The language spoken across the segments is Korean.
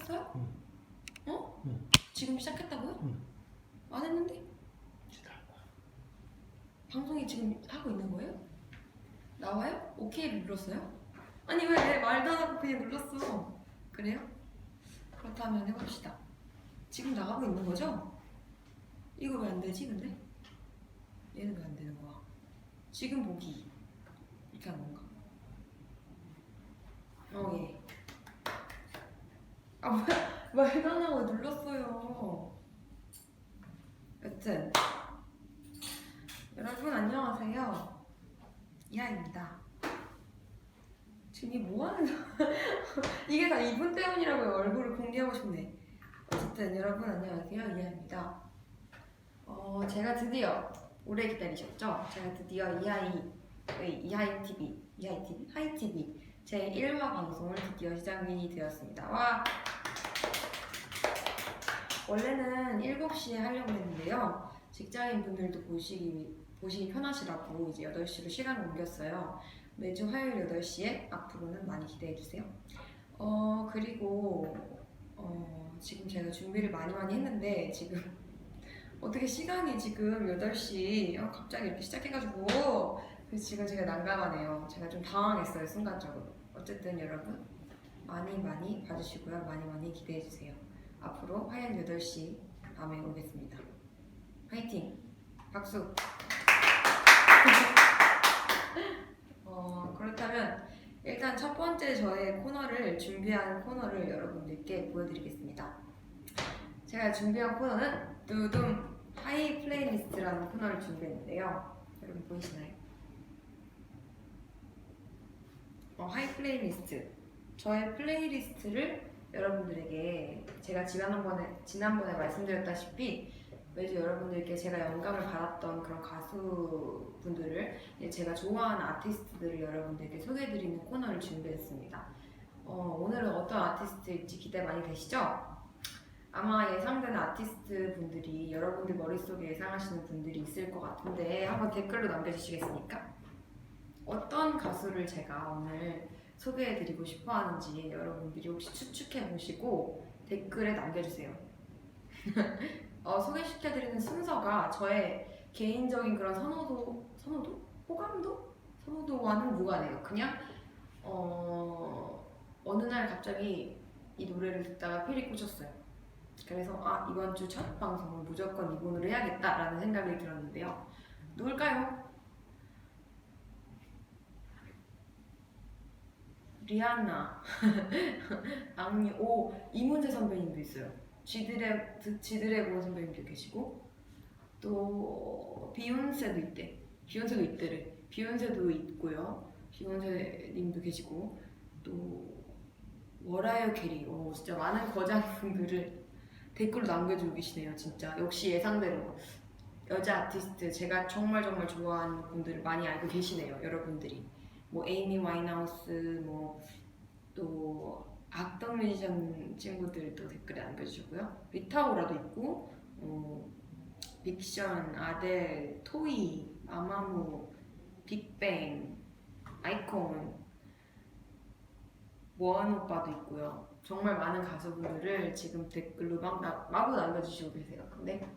시작했어요? 응. 어? 응. 지금 시작했다고요? 응. 안 했는데? 기다려. 방송이 지금 하고 있는 거예요? 나와요? 오케이를 눌렀어요? 아니 왜 내 말도 안 하고 그냥 눌렀어? 그래요? 그렇다면 해봅시다. 지금 나가고 있는 거죠? 이거 왜 안 되지 근데? 얘는 왜 안 되는 거야? 지금 보기 이렇게 하는 건가? 예. 아 뭐야? 말도 안 하고 눌렀어요. 여튼 여러분 안녕하세요. 이하입니다. 지금 이게 뭐하는 이게 다 이분 때문이라고요. 얼굴을 공개하고 싶네. 어쨌든 여러분 안녕하세요. 이하입니다. 제가 드디어 오래 기다리셨죠? 제가 드디어 이하이TV 하이TV 제 1화 방송을 드디어 시작이 되었습니다. 와! 원래는 7시에 하려고 했는데요. 직장인 분들도 보시기 편하시라고 이제 8시로 시간을 옮겼어요. 매주 화요일 8시에 앞으로는 많이 기대해주세요. 그리고 지금 제가 준비를 많이 했는데 지금 어떻게 시간이 지금 8시 갑자기 이렇게 시작해가지고 그래서 지금 제가 난감하네요. 제가 좀 당황했어요 순간적으로. 어쨌든 여러분 많이 봐주시고요. 많이 기대해주세요. 앞으로 화요일 8시 밤에 오겠습니다. 화이팅! 박수! 그렇다면 일단 첫 번째 저의 준비한 코너를 여러분들께 보여드리겠습니다. 제가 준비한 코너는 두둠 하이 플레이리스트라는 코너를 준비했는데요. 여러분 보이시나요? 하이 플레이리스트. 저의 플레이리스트를 여러분들에게 제가 지난번에 말씀드렸다시피 매주 여러분들께 제가 영감을 받았던 그런 가수분들을 제가 좋아하는 아티스트들을 여러분들께 소개해드리는 코너를 준비했습니다. 오늘은 어떤 아티스트일지 기대 많이 되시죠? 아마 예상되는 아티스트 분들이 여러분들 머릿속에 예상하시는 분들이 있을 것 같은데 한번 댓글로 남겨주시겠습니까? 어떤 가수를 제가 오늘 소개해드리고 싶어 하는지 여러분들이 혹시 추측해보시고 댓글에 남겨주세요. 소개시켜드리는 순서가 저의 개인적인 그런 선호도? 호감도? 선호도와는 무관해요. 그냥 어느 날 갑자기 이 노래를 듣다가 필이 꽂혔어요. 그래서 이번 주 첫 방송은 무조건 이분으로 해야겠다라는 생각이 들었는데요. 누굴까요? 리안나, 악뮤, 이문세 선배님도 있어요. 지드래곤 선배님도 계시고 또 비욘세도 있대래. 비욘세도 있고요. 비욘세님도 계시고 또 머라이어 캐리. 진짜 많은 거장분들을 댓글로 남겨주고 계시네요. 진짜 역시 예상대로 여자 아티스트 제가 정말 좋아하는 분들을 많이 알고 계시네요. 여러분들이 뭐 에이미 와인하우스 또 악동 뮤지션 친구들도 댓글에 남겨주시고요. 리타오라도 있고 빅션, 아델, 토이, 마마무, 빅뱅, 아이콘, 원 오빠도 있고요. 정말 많은 가수분들을 지금 댓글로 마구 남겨주시고 계세요. 근데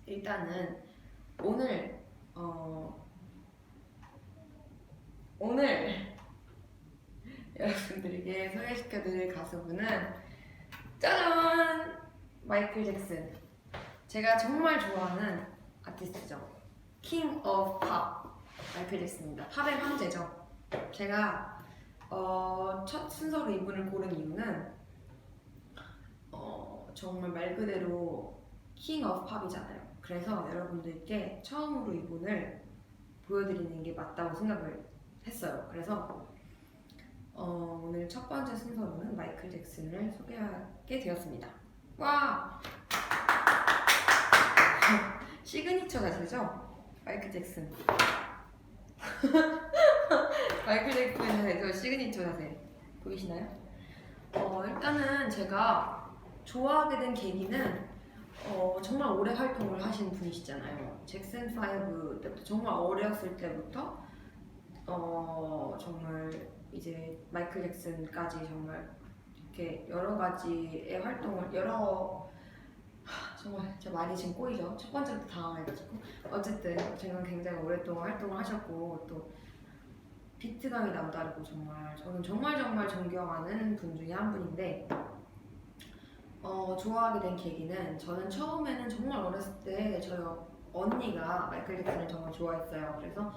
일단은 오늘 여러분들에게 소개시켜드릴 가수분은 짜잔! 마이클 잭슨. 제가 정말 좋아하는 아티스트죠. 킹 오브 팝 마이클 잭슨입니다. 팝의 황제죠. 제가 첫 순서로 이분을 고른 이유는 정말 말 그대로 킹 오브 팝이잖아요. 그래서 여러분들께 처음으로 이분을 보여드리는 게 맞다고 생각을 했어요. 그래서 오늘 첫 번째 순서로는 마이클 잭슨을 소개하게 되었습니다. 와! 시그니처 자세죠? 마이클 잭슨. 마이클 잭슨에서 시그니처 자세 보이시나요? 일단은 제가 좋아하게 된 계기는 정말 오래 활동을 하신 분이시잖아요. 잭슨 5 때부터 정말 어렸을 때부터 정말 이제 마이클 잭슨까지 정말 이렇게 여러 가지의 활동을 정말 제 말이 지금 꼬이죠. 첫 번째부터 당황해가지고 어쨌든 제가 굉장히 오랫동안 활동을 하셨고 또 비트감이 남다르고 정말 저는 정말 존경하는 분 중에 한 분인데 좋아하게 된 계기는 저는 처음에는 정말 어렸을 때 저희 언니가 마이클 잭슨을 정말 좋아했어요. 그래서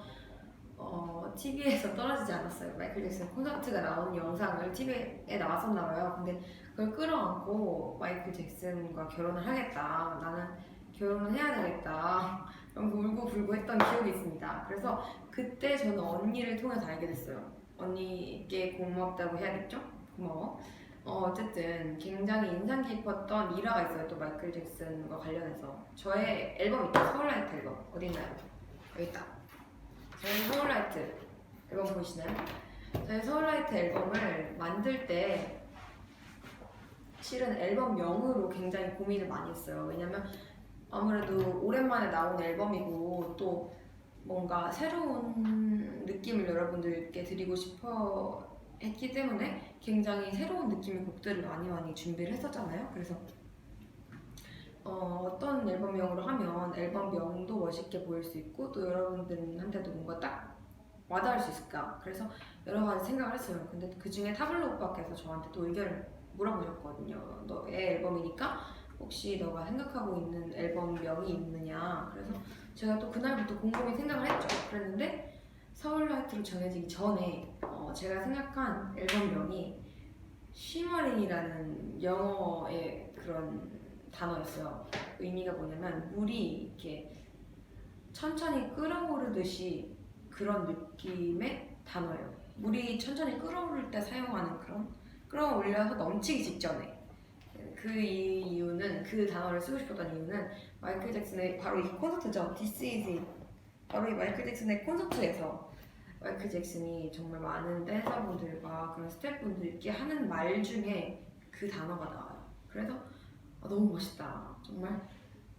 TV에서 떨어지지 않았어요. 마이클 잭슨 콘서트가 나오는 영상을 TV에 나왔었나 봐요. 근데 그걸 끌어안고 마이클 잭슨과 결혼을 하겠다. 나는 결혼을 해야 되겠다. 이러면서 울고 불고 했던 기억이 있습니다. 그래서 그때 저는 언니를 통해서 알게 됐어요. 언니께 고맙다고 해야겠죠? 고마워. 어쨌든 굉장히 인상 깊었던 일화가 있어요. 또 마이클 잭슨과 관련해서 저의 앨범 있죠? 서울라이트 앨범 어디 있나요? 여기 있다. 저희 서울라이트 앨범 보이시나요? 저희 서울라이트 앨범을 만들 때 실은 앨범명으로 굉장히 고민을 많이 했어요. 왜냐면 아무래도 오랜만에 나온 앨범이고 또 뭔가 새로운 느낌을 여러분들께 드리고 싶어 했기 때문에 굉장히 새로운 느낌의 곡들을 많이 준비를 했었잖아요. 그래서 어떤 앨범명으로 하면 앨범명도 멋있게 보일 수 있고 또 여러분들한테도 뭔가 딱 와닿을 수 있을까. 그래서 여러 가지 생각을 했어요. 근데 그 중에 타블로 오빠께서 저한테 또 의견을 물어보셨거든요. 너의 앨범이니까 혹시 너가 생각하고 있는 앨범명이 있느냐. 그래서 제가 또 그날부터 곰곰이 생각을 했죠. 그랬는데 서울라이트로 정해지기 전에 제가 생각한 앨범명이 쉬머링이라는 영어의 그런 단어였어요. 의미가 뭐냐면 물이 이렇게 천천히 끓어오르듯이 그런 느낌의 단어예요. 물이 천천히 끓어오를 때 사용하는 그런 끌어올려서 넘치기 직전에 그 이유는 그 단어를 쓰고 싶었던 이유는 마이클 잭슨의 바로 이 콘서트죠. This Is It. 바로 이 마이클 잭슨의 콘서트에서 마이클 잭슨이 정말 많은 댄서분들과 그런 스태프분들께 하는 말 중에 그 단어가 나와요. 그래서 너무 멋있다. 정말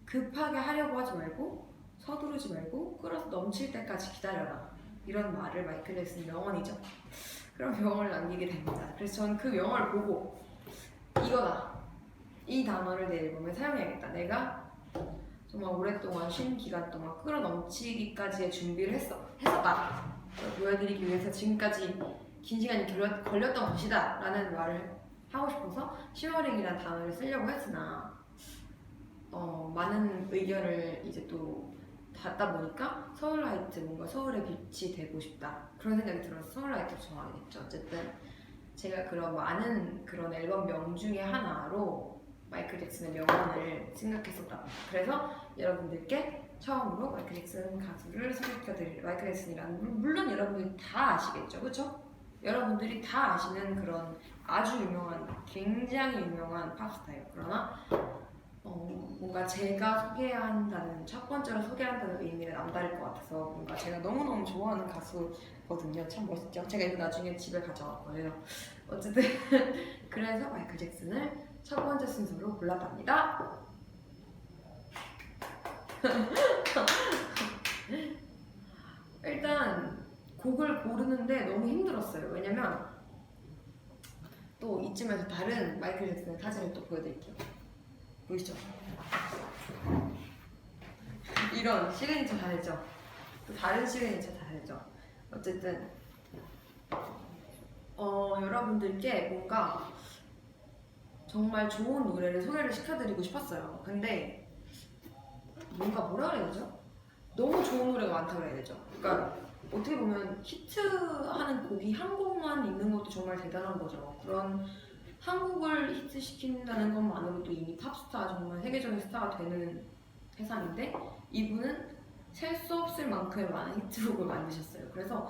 급하게 하려고 하지 말고 서두르지 말고 끓어서 넘칠 때까지 기다려라. 이런 말을 마이클 잭슨 명언이죠. 그런 명언을 남기게 됩니다. 그래서 저는 그 명언을 보고 이거다. 이 단어를 내 앨범에 사용해야겠다. 내가 정말 오랫동안 쉰 기간 동안 끌어넘치기까지의 준비를 했었다. 보여드리기 위해서 지금까지 긴 시간이 걸렸던 것이다 라는 말을 하고 싶어서 쉬머링이라는 단어를 쓰려고 했으나 많은 의견을 이제 또 받다 보니까 서울라이트, 뭔가 서울의 빛이 되고 싶다 그런 생각이 들어서 서울라이트를 정하게 됐죠. 어쨌든 제가 그런 많은 그런 앨범명 중에 하나로 마이클 잭슨의 명언을 생각했었다. 그래서 여러분들께 처음으로 마이클 잭슨 가수를 소개시켜드릴 마이클 잭슨이라는 물론 여러분들이 다 아시겠죠, 그렇죠? 여러분들이 다 아시는 그런 아주 유명한, 굉장히 유명한 팝스타예요. 그러나 뭔가 제가 소개한다는 첫 번째로 소개한다는 의미가 남다를 것 같아서 뭔가 제가 너무너무 좋아하는 가수거든요. 참 멋있죠? 제가 이거 나중에 집에 가져왔거든요. 어쨌든 그래서 마이클 잭슨을 첫 번째 순서로 골랐답니다. 일단 곡을 고르는데 너무 힘들었어요. 왜냐면 또 이쯤에서 다른 마이클 잭슨의 사진을 또 보여드릴게요. 보이시죠? 이런 시그니처 다르죠? 또 다른 시그니처 다르죠? 어쨌든 여러분들께 뭔가 정말 좋은 노래를 소개를 시켜드리고 싶었어요. 근데 뭔가 뭐라 그래야 되죠? 너무 좋은 노래가 많다고 해야 되죠? 그러니까 어떻게 보면 히트하는 곡이 한 곡만 있는 것도 정말 대단한 거죠. 그런 한 곡을 히트시킨다는 것만으로도 이미 탑스타, 정말 세계적인 스타가 되는 세상인데 이분은 셀 수 없을 만큼의 많은 히트곡을 만드셨어요. 그래서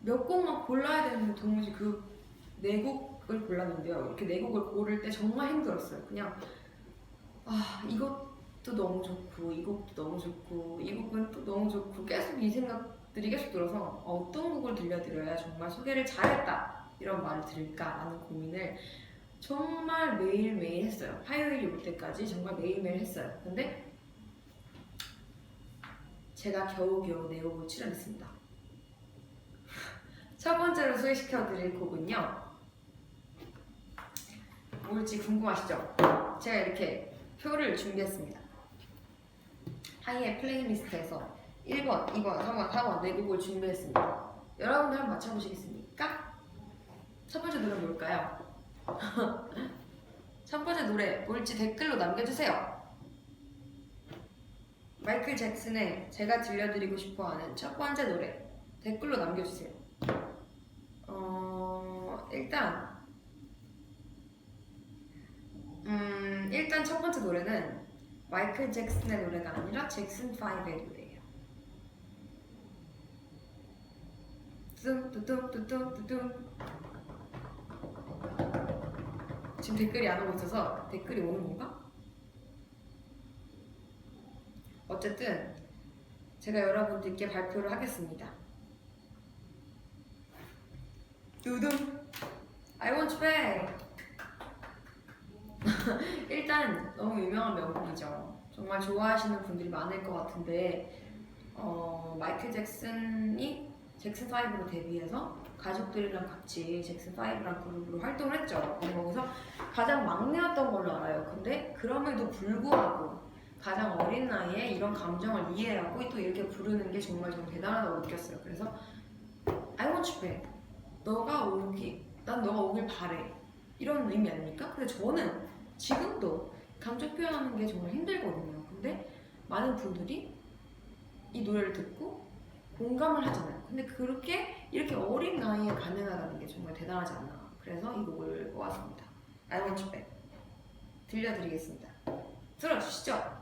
몇 곡만 골라야 되는데 도무지 그 네 곡을 골랐는데요. 이렇게 네 곡을 고를 때 정말 힘들었어요. 그냥 이것도 너무 좋고 이 곡도 너무 좋고 이 곡은 또 너무 좋고 계속 이 생각들이 계속 들어서 어떤 곡을 들려드려야 정말 소개를 잘했다 이런 말을 들을까라는 고민을 정말 매일매일 했어요. 화요일이 올 때까지 정말 매일매일 했어요. 근데 제가 겨우겨우 네 곡을 출연했습니다. 첫 번째로 소개시켜드릴 곡은요, 뭘지 궁금하시죠? 제가 이렇게 표를 준비했습니다. 하이의 플레이리스트에서 1번, 2번, 3번, 4번 4곡을 준비했습니다. 여러분들 한번 맞춰보시겠습니까? 첫 번째 노래 뭘까요? 첫 번째 노래 뭘지 댓글로 남겨주세요. 마이클 잭슨의 제가 들려드리고 싶어하는 첫 번째 노래 댓글로 남겨주세요. 일단 첫 번째 노래는 마이클 잭슨의 노래가 아니라 잭슨 5의 노래예요. 뚜둥뚜둥뚜둥뚜둥. 지금 댓글이 안 오고 있어서 댓글이 오는 건가? 어쨌든 제가 여러분들께 발표를 하겠습니다. 두둥 I want you back. 일단 너무 유명한 명곡이죠. 정말 좋아하시는 분들이 많을 것 같은데 마이클 잭슨이 잭슨 5로 데뷔해서 가족들이랑 같이 잭슨 5랑 그룹으로 활동을 했죠. 거기서 가장 막내였던 걸로 알아요. 근데 그럼에도 불구하고 가장 어린 나이에 이런 감정을 이해하고 또 이렇게 부르는 게 정말 좀 대단하다고 느꼈어요. 그래서 I want you back. 난 너가 오길 바래. 이런 의미 아닙니까? 근데 저는 지금도 감정 표현하는 게 정말 힘들거든요. 근데 많은 분들이 이 노래를 듣고 공감을 하잖아요. 근데 그렇게 이렇게 어린 나이에 가능하다는 게 정말 대단하지 않나. 그래서 이 곡을 모았습니다. I want you back. 들려드리겠습니다. 들어주시죠.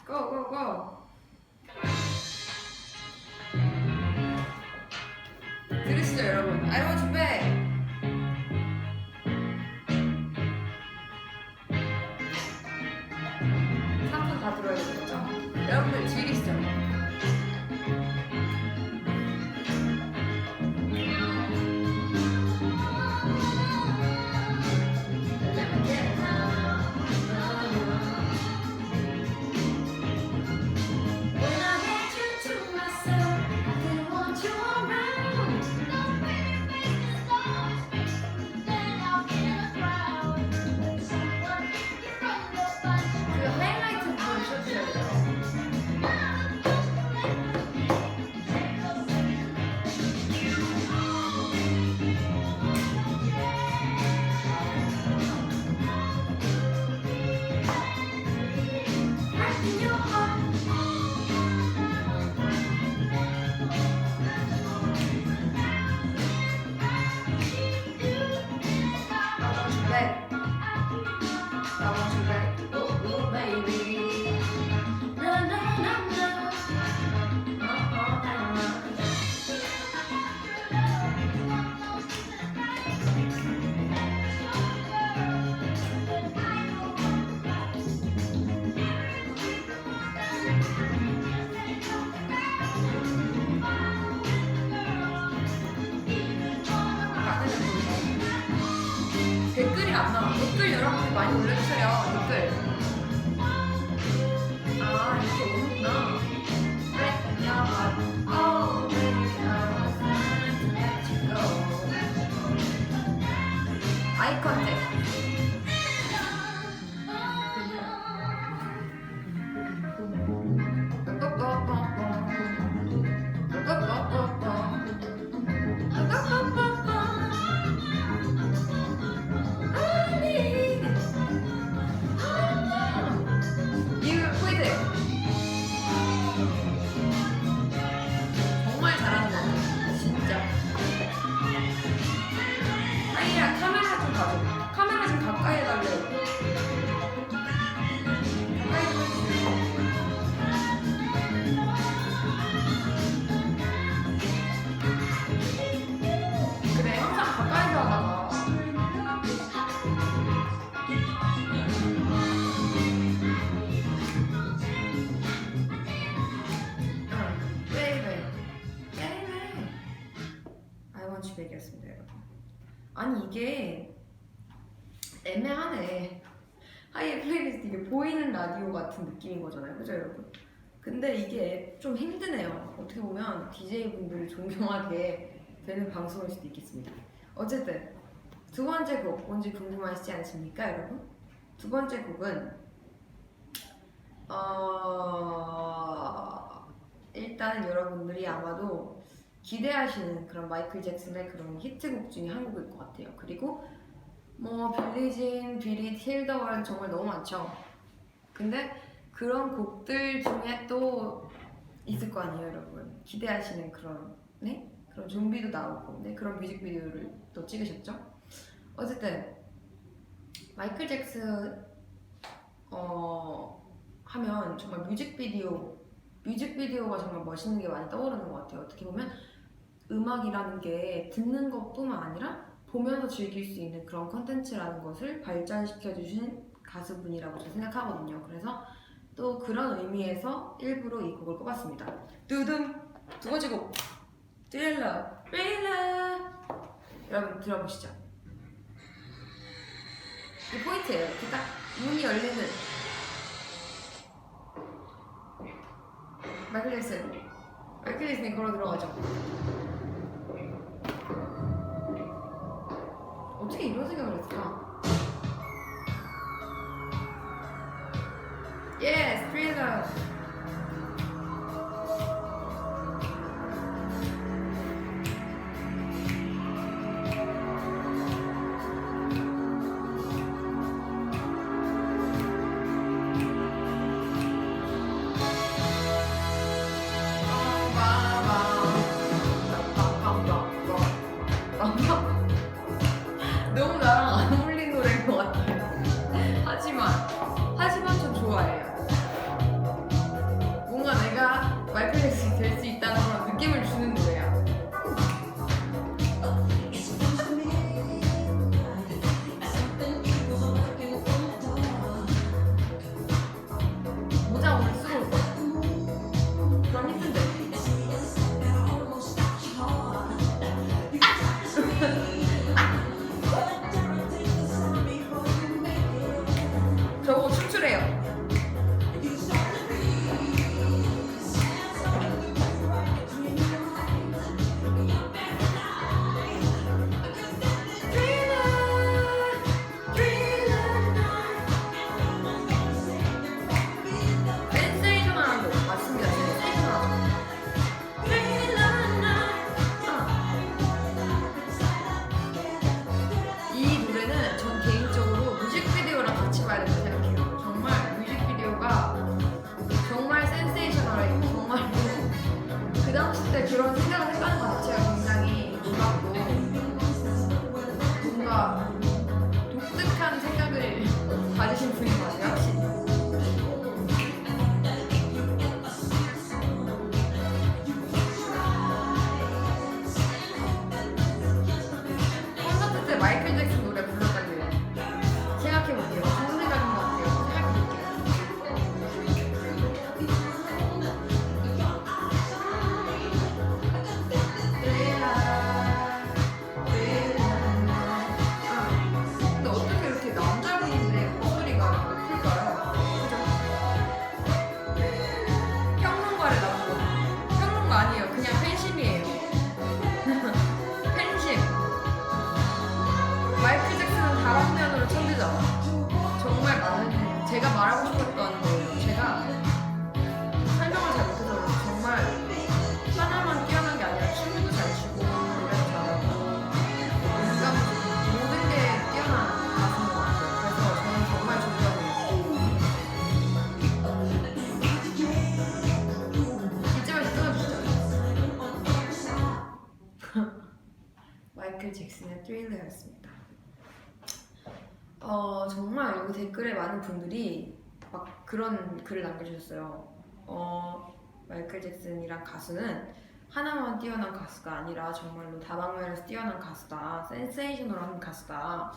Go go go. 들으시죠 여러분. I want you back. 다 들어야 되는 거죠? 여러분들 즐기시죠? 댓글이 안 나와. 댓글 여러분들 많이 올려주세요. 댓글. 아, 이렇게 오는구나. 아이 컨택. 정말 잘하는 것 같아. 진짜. 아니야, 카메라 좀 봐줘. 카메라 좀 가까이 해달래. 가까이 해주세요. 그래, 항상 가까이서 하다가. 백이었습니다, 여러분. 아니 이게 애매하네. 하이의 플레이리스트 이게 보이는 라디오 같은 느낌인 거잖아요, 그죠 여러분? 근데 이게 좀 힘드네요. 어떻게 보면 DJ 분들을 존경하게 되는 방송일 수도 있겠습니다. 어쨌든 두 번째 곡 뭔지 궁금하시지 않습니까, 여러분? 두 번째 곡은 일단 여러분들이 아마도 기대하시는 그런 마이클 잭슨의 그런 히트곡 중에 한 곡일 것 같아요. 그리고 뭐 빌리진, 비릿, 힐더월 정말 너무 많죠. 근데 그런 곡들 중에 또 있을 거 아니에요, 여러분. 기대하시는 그런 그런 좀비도 나오고 그런 뮤직비디오를 또 찍으셨죠. 어쨌든 마이클 잭슨 하면 정말 뮤직비디오가 정말 멋있는 게 많이 떠오르는 것 같아요. 어떻게 보면 음악이라는 게 듣는 것뿐만 아니라 보면서 즐길 수 있는 그런 컨텐츠라는 것을 발전시켜 주신 가수분이라고 저는 생각하거든요. 그래서 또 그런 의미에서 일부러 이 곡을 뽑았습니다. 두둠! 두 번째 곡! Thriller! 여러분 들어보시죠. 이 포인트예요. 이렇게 딱 문이 열리는 마이클 잭슨이 걸어 들어가죠. 어떻게 이런 생각을 했을까? Yes, Thriller. 너무 나랑 안 어울리는 노래인 것 같아요. 하지만 좀 좋아해요. 뭔가 내가 마이클 잭슨이 될 수 있다는 그런 느낌을 주는 노래야. 모자 오늘 쓰고 올 거야. 그럼 힘든데. 저거 춤추래요. 센세이셔널한 곡 맞습니다. 센세이셔널한 이 노래는 전 개인적으로 뮤직비디오랑 같이 봐야 된다고 생각해요. 정말 뮤직비디오가 정말 센세이셔널해요. 정말 그 당시 때 그런 생각을 했다는 것 자체가 굉장히 놀랍고 뭔가 독특한 생각을 가지신 분인 것 같아요, 확실히. 콘서트 때 마이클 잭슨 노래 불렀다고요. 생각해볼게요. 좋은 생각인 것 같아요. 생각해볼게요. 근데 어떻게 이렇게 남자분인데 목소리가 높을까요? 그죠? 평론가를 나보고 평론가 아니에요. 그냥 팬심이에요. 팬심. 마이클 잭슨은 다방면으로 천재잖아. 정말 많은 제가 말하고 싶었던 거예요. 제가 설명을 잘 못해서 그런지 정말 하나만 뛰어난 게 아니라 춤도 잘 추고 노래도 잘하고 뭔가 모든 게 뛰어난 가수인 것 같아요. 그래서 저는 정말 존경해요. 이쯤에서 끊어주시죠. 마이클 잭슨의 Thriller였습니다. 정말 여기 댓글에 많은 분들이 막 그런 글을 남겨주셨어요. 마이클 잭슨이란 가수는 하나만 뛰어난 가수가 아니라 정말로 다방면에서 뛰어난 가수다. 센세이셔널한 가수다.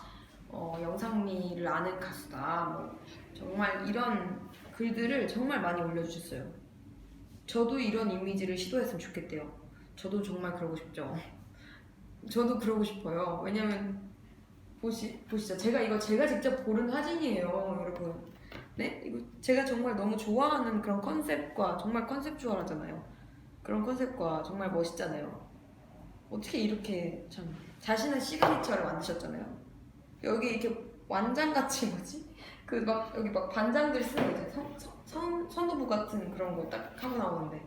영상미를 아는 가수다. 뭐 정말 이런 글들을 정말 많이 올려주셨어요. 저도 이런 이미지를 시도했으면 좋겠대요. 저도 정말 그러고 싶죠. 저도 그러고 싶어요. 왜냐면 보시죠. 제가 직접 고른 사진이에요, 여러분. 네? 이거 제가 정말 너무 좋아하는 그런 컨셉과 정말 컨셉주얼하잖아요. 그런 컨셉과 정말 멋있잖아요. 어떻게 이렇게 참 자신의 시그니처를 만드셨잖아요. 여기 이렇게 완장같이 뭐지? 그 막 여기 막 반장들 쓰는 거 있잖아요. 선도부 같은 그런 거 딱 하고 나오는데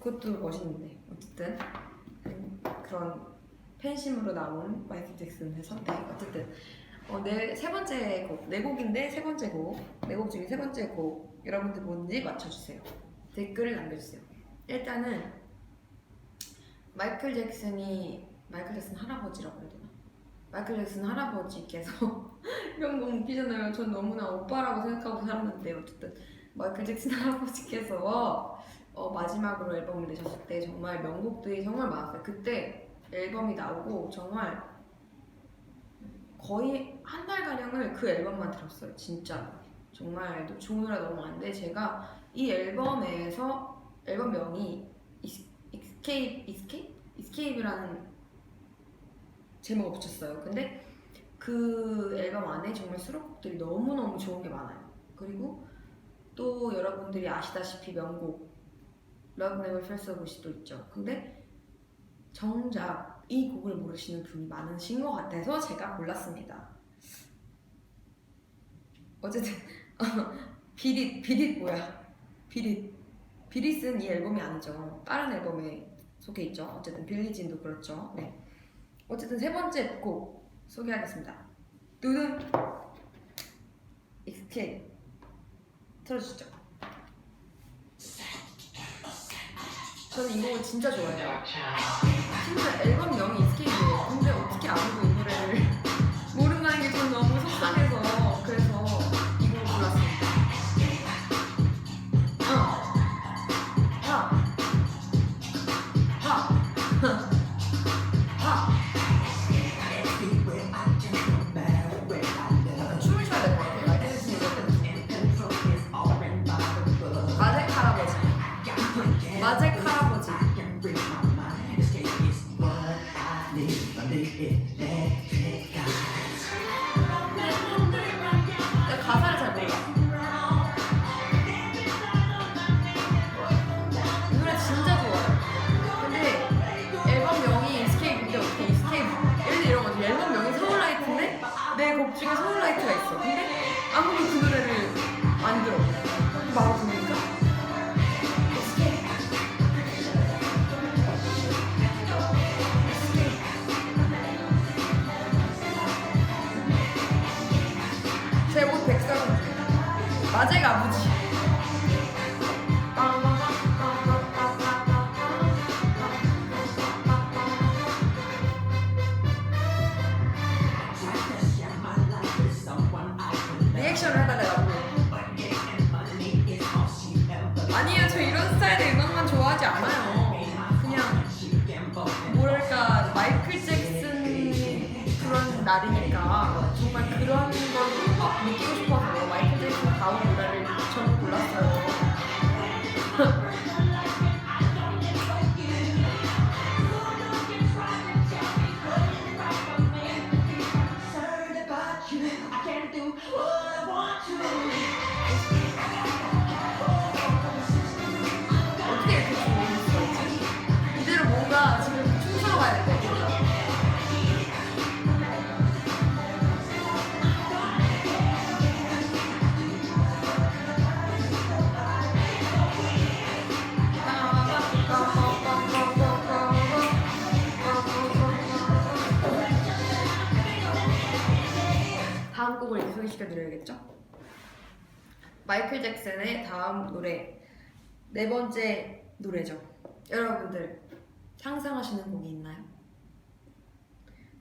그것도 멋있는데 어쨌든 그런 팬심으로 나온 마이클 잭슨의 선택. 어쨌든 내 세 번째 곡, 네 곡인데 세 번째 곡, 네 곡 중에 세 번째 곡 여러분들 뭔지 맞춰주세요. 댓글을 남겨주세요. 일단은 마이클 잭슨 할아버지라고 해야 되나? 마이클 잭슨 할아버지께서 이런 거 너무 웃기잖아요. 전 너무나 오빠라고 생각하고 살았는데 어쨌든 마이클 잭슨 할아버지께서 마지막으로 앨범을 내셨을 때 정말 명곡들이 정말 많았어요. 그때 앨범이 나오고 정말 거의 한 달가량을 그 앨범만 들었어요. 진짜 정말 좋으라 너무 많은데 제가 이 앨범에서 앨범 명이 이스케이프라는 제목을 붙였어요. 근데 그 앨범 안에 정말 수록곡들이 너무너무 좋은 게 많아요. 그리고 또 여러분들이 아시다시피 명곡 Love Never Felt So Good도 있죠. 근데 정작 이 곡을 모르시는 분이 많으신 것 같아서 제가 골랐습니다. 어쨌든 비릿 뭐야? 비릿은 이 앨범이 아니죠. 다른 앨범에 속해 있죠. 어쨌든 빌리진도 그렇죠. 네. 어쨌든 세 번째 곡 소개하겠습니다. 두둔! 익스케이프 틀어주시죠. 저는 이 곡을 진짜 좋아해요. 심지어 앨범명이 익스케이프예요. 근데 어떻게 아무도 이 노래를 모른다는 게 전 너무 속상해서 그래서 이 곡을 골랐습니다. 춤을 춰야 될 것 같아요. 라이트니스 이럴 때는 마잭 할아버지. 마잭 할아버지. 내가 가사를 잘 몰라. 이 노래 진짜 좋아요. 근데 앨범명이 이스케이프인데 어떻게 이스케이프? 예를 들어 이런 거지. 앨범명이 서울라이트인데 내 곡 중에 서울라이트가 있어. 근데 아무도 그 노래를 안 들어. 바로 부르니까 제목 백설공주 마잭 아버지. 리액션을 해달라고. 아니에요, 저 이런 스타일의 음악만 좋아하지 않아요. 그냥 뭐랄까 마이클 잭슨 그런 날이니까 정말 그런 걸 느끼고 싶어서 마이클 잭슨 다운 노래를 저는 골랐어요. 어떻게 이렇게 좋은 수가 있지? 이대로 뭔가 지금 춤추러 가야 될 것 같아요. 다음 곡을 이제 소개시켜드려야겠죠? 마이클 잭슨의 다음 노래 네 번째 노래죠. 여러분들 상상하시는 곡이 있나요?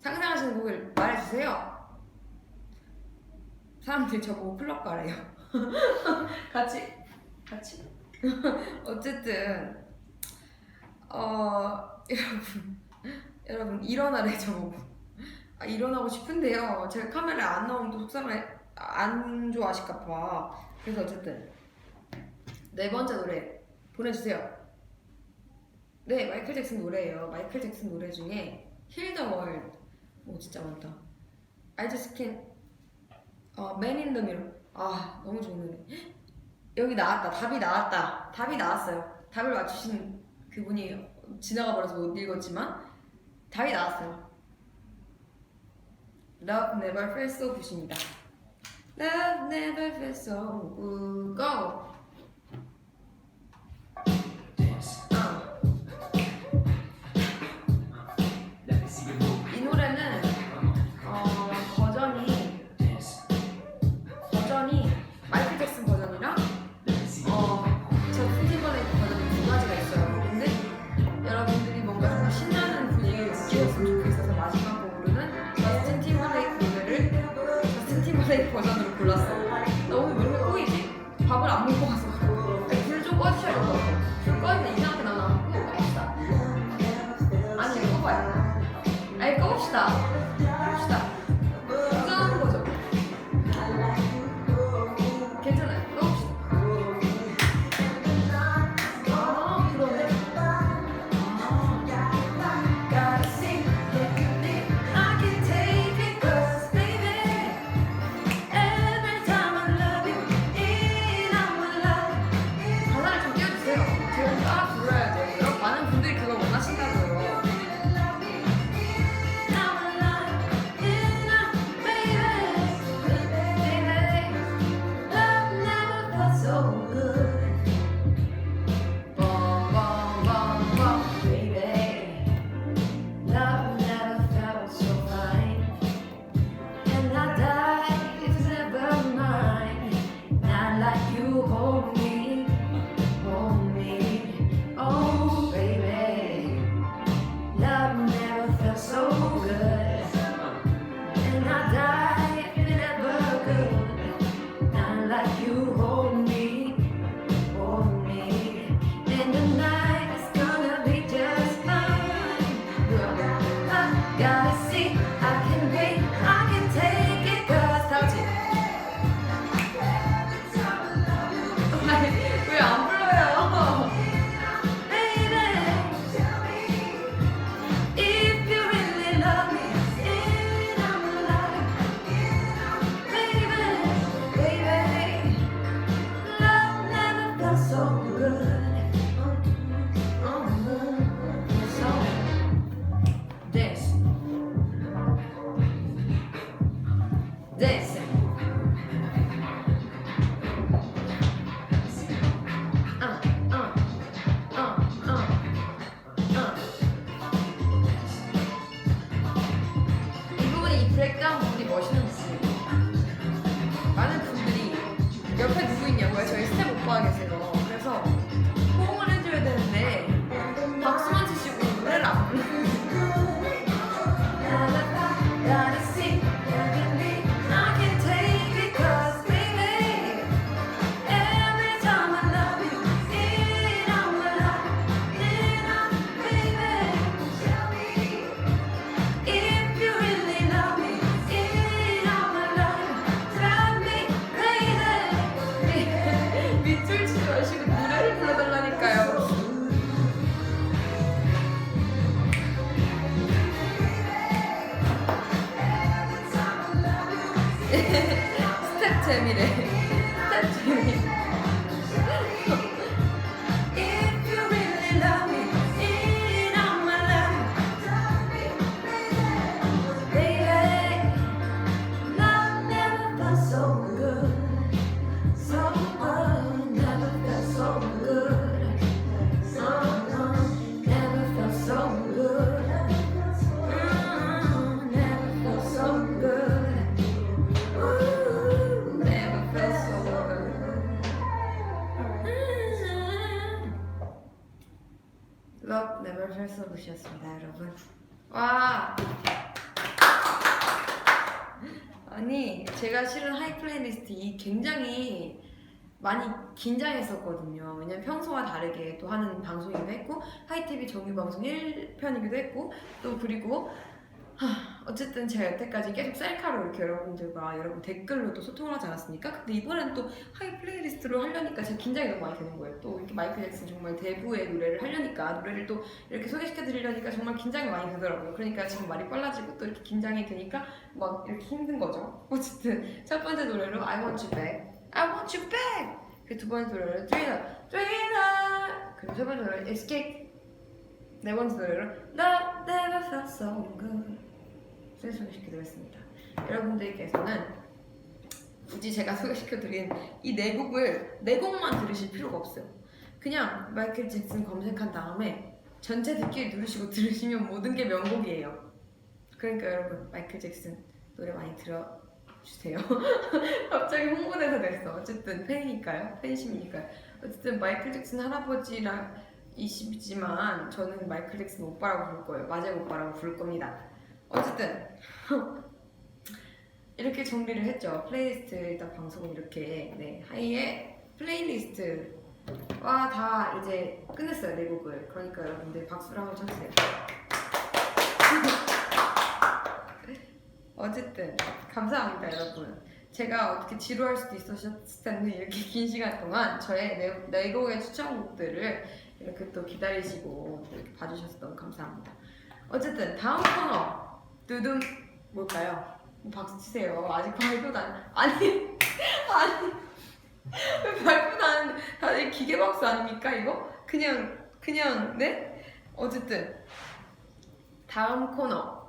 상상하시는 곡을 말해주세요. 사람들이 저보고 클럽 가래요. 같이? 어쨌든 여러분 일어나래 저보고. 일어나고 싶은데요. 제가 카메라에 안 나오면 또 속상해 안 좋아하실까봐. 그래서 어쨌든 네 번째 노래 보내주세요. 네, 마이클 잭슨 노래예요. 마이클 잭슨 노래 중에 Heal the World. 오, 진짜 많다. I just can't. Man in the Mirror. 너무 좋은 노래. 여기 나왔다. 답이 나왔어요. 답을 맞추신 그분이 지나가 버려서 못 읽었지만 답이 나왔어요. Love never felt so good입니다. Love never felt so good. Go! 이 노래는 버전이 마이클 잭슨 버전이랑 저스틴 팀버레이크 버전이 두 가지가 있어요. 근데 여러분들이 뭔가 좀 신나는 분위기를 느끼셨으면 좋겠어서 마지막 곡으로는 저스틴 팀버레이크 버전으로 골랐어. 나 오늘 왜 이렇게 꼬이지? 밥을 안 먹고 와서. 불 좀 꺼주셔야 될 것 같아. 불 꺼는데 이상하게 나나. 그냥 꺼봅시다. 아니 이거 꺼봐요. 아니 꺼봅시다. 꺼봅시다. 구경하는 거죠. 괜찮아요. 꺼봅시다. 아 그러네. Gotta see I can take it 'cause baby every time I love you in our life 가사를 좀 띄워주세요. 제가 따라 불러야 돼요. 많은 분들이 그걸 원하신다고요. 이 부분이 이 브레이크다운 부분이 멋있는 부분이에요. 많은 분들이 옆에 누구 있냐고요? 저희 스텝 오빠가 계세요. 그래서 호응을 해줘야 되는데 박수만 치시고 노래를 안 부르는 밑줄 치지 마시고 노래를 불러달라니까요. 스텝 재미래. 스텝 재미. Love Never Felt So Good이었습니다, 여러분. 와. 아니 제가 실은 하이 플레이리스트 굉장히 많이 긴장했었거든요. 왜냐면 평소와 다르게 또 하는 방송이기도 했고 하이TV 정규 방송 1편이기도 했고 또 그리고 어쨌든 제가 여태까지 계속 셀카로 이렇게 여러분들과 여러분 댓글로 또 소통을 하지 않았습니까? 근데 이번엔 또 하이 플레이리스트로 하려니까 제가 긴장이 너무 많이 되는 거예요. 또 이렇게 마이클 잭슨 정말 대부의 노래를 하려니까 노래를 또 이렇게 소개시켜드리려니까 정말 긴장이 많이 되더라고요. 그러니까 지금 말이 빨라지고 또 이렇게 긴장이 되니까 막 이렇게 힘든 거죠. 어쨌든 첫 번째 노래로 I Want You Back, I Want You Back. 그 두 번째 노래로 Thriller, Thriller. 그리고 세 번째 노래로 Escape. 네 번째 노래로 Love Never Felt So Good 소개시켜드렸습니다. 여러분들께서는 굳이 제가 소개시켜드린 이 네 곡을 네 곡만 들으실 필요가 없어요. 그냥 마이클 잭슨 검색한 다음에 전체 듣기 누르시고 들으시면 모든 게 명곡이에요. 그러니까 여러분 마이클 잭슨 노래 많이 들어주세요. 갑자기 홍보대사 됐어. 어쨌든 팬이니까요. 팬심이니까요. 어쨌든 마이클 잭슨 할아버지라 이시지만 저는 마이클 잭슨 오빠라고 부를 거예요. 맞아요, 오빠라고 부를 겁니다. 어쨌든 이렇게 정리를 했죠. 플레이리스트 일단 방송은 이렇게 하이의 플레이리스트와 다 이제 끝냈어요. 네 곡을. 그러니까 여러분들 박수를 한번 쳐주세요. 어쨌든 감사합니다 여러분. 제가 어떻게 지루할 수도 있으셨을 텐데 이렇게 긴 시간 동안 저의 네 곡의 추천곡들을 이렇게 또 기다리시고 이렇게 봐주셔서 너무 감사합니다. 어쨌든 다음 코너 두둠 뭘까요? 박수 치세요. 아직 발표도 아니 왜 발표도 안 다들 기계 박수 아닙니까 이거? 그냥 네? 어쨌든 다음 코너는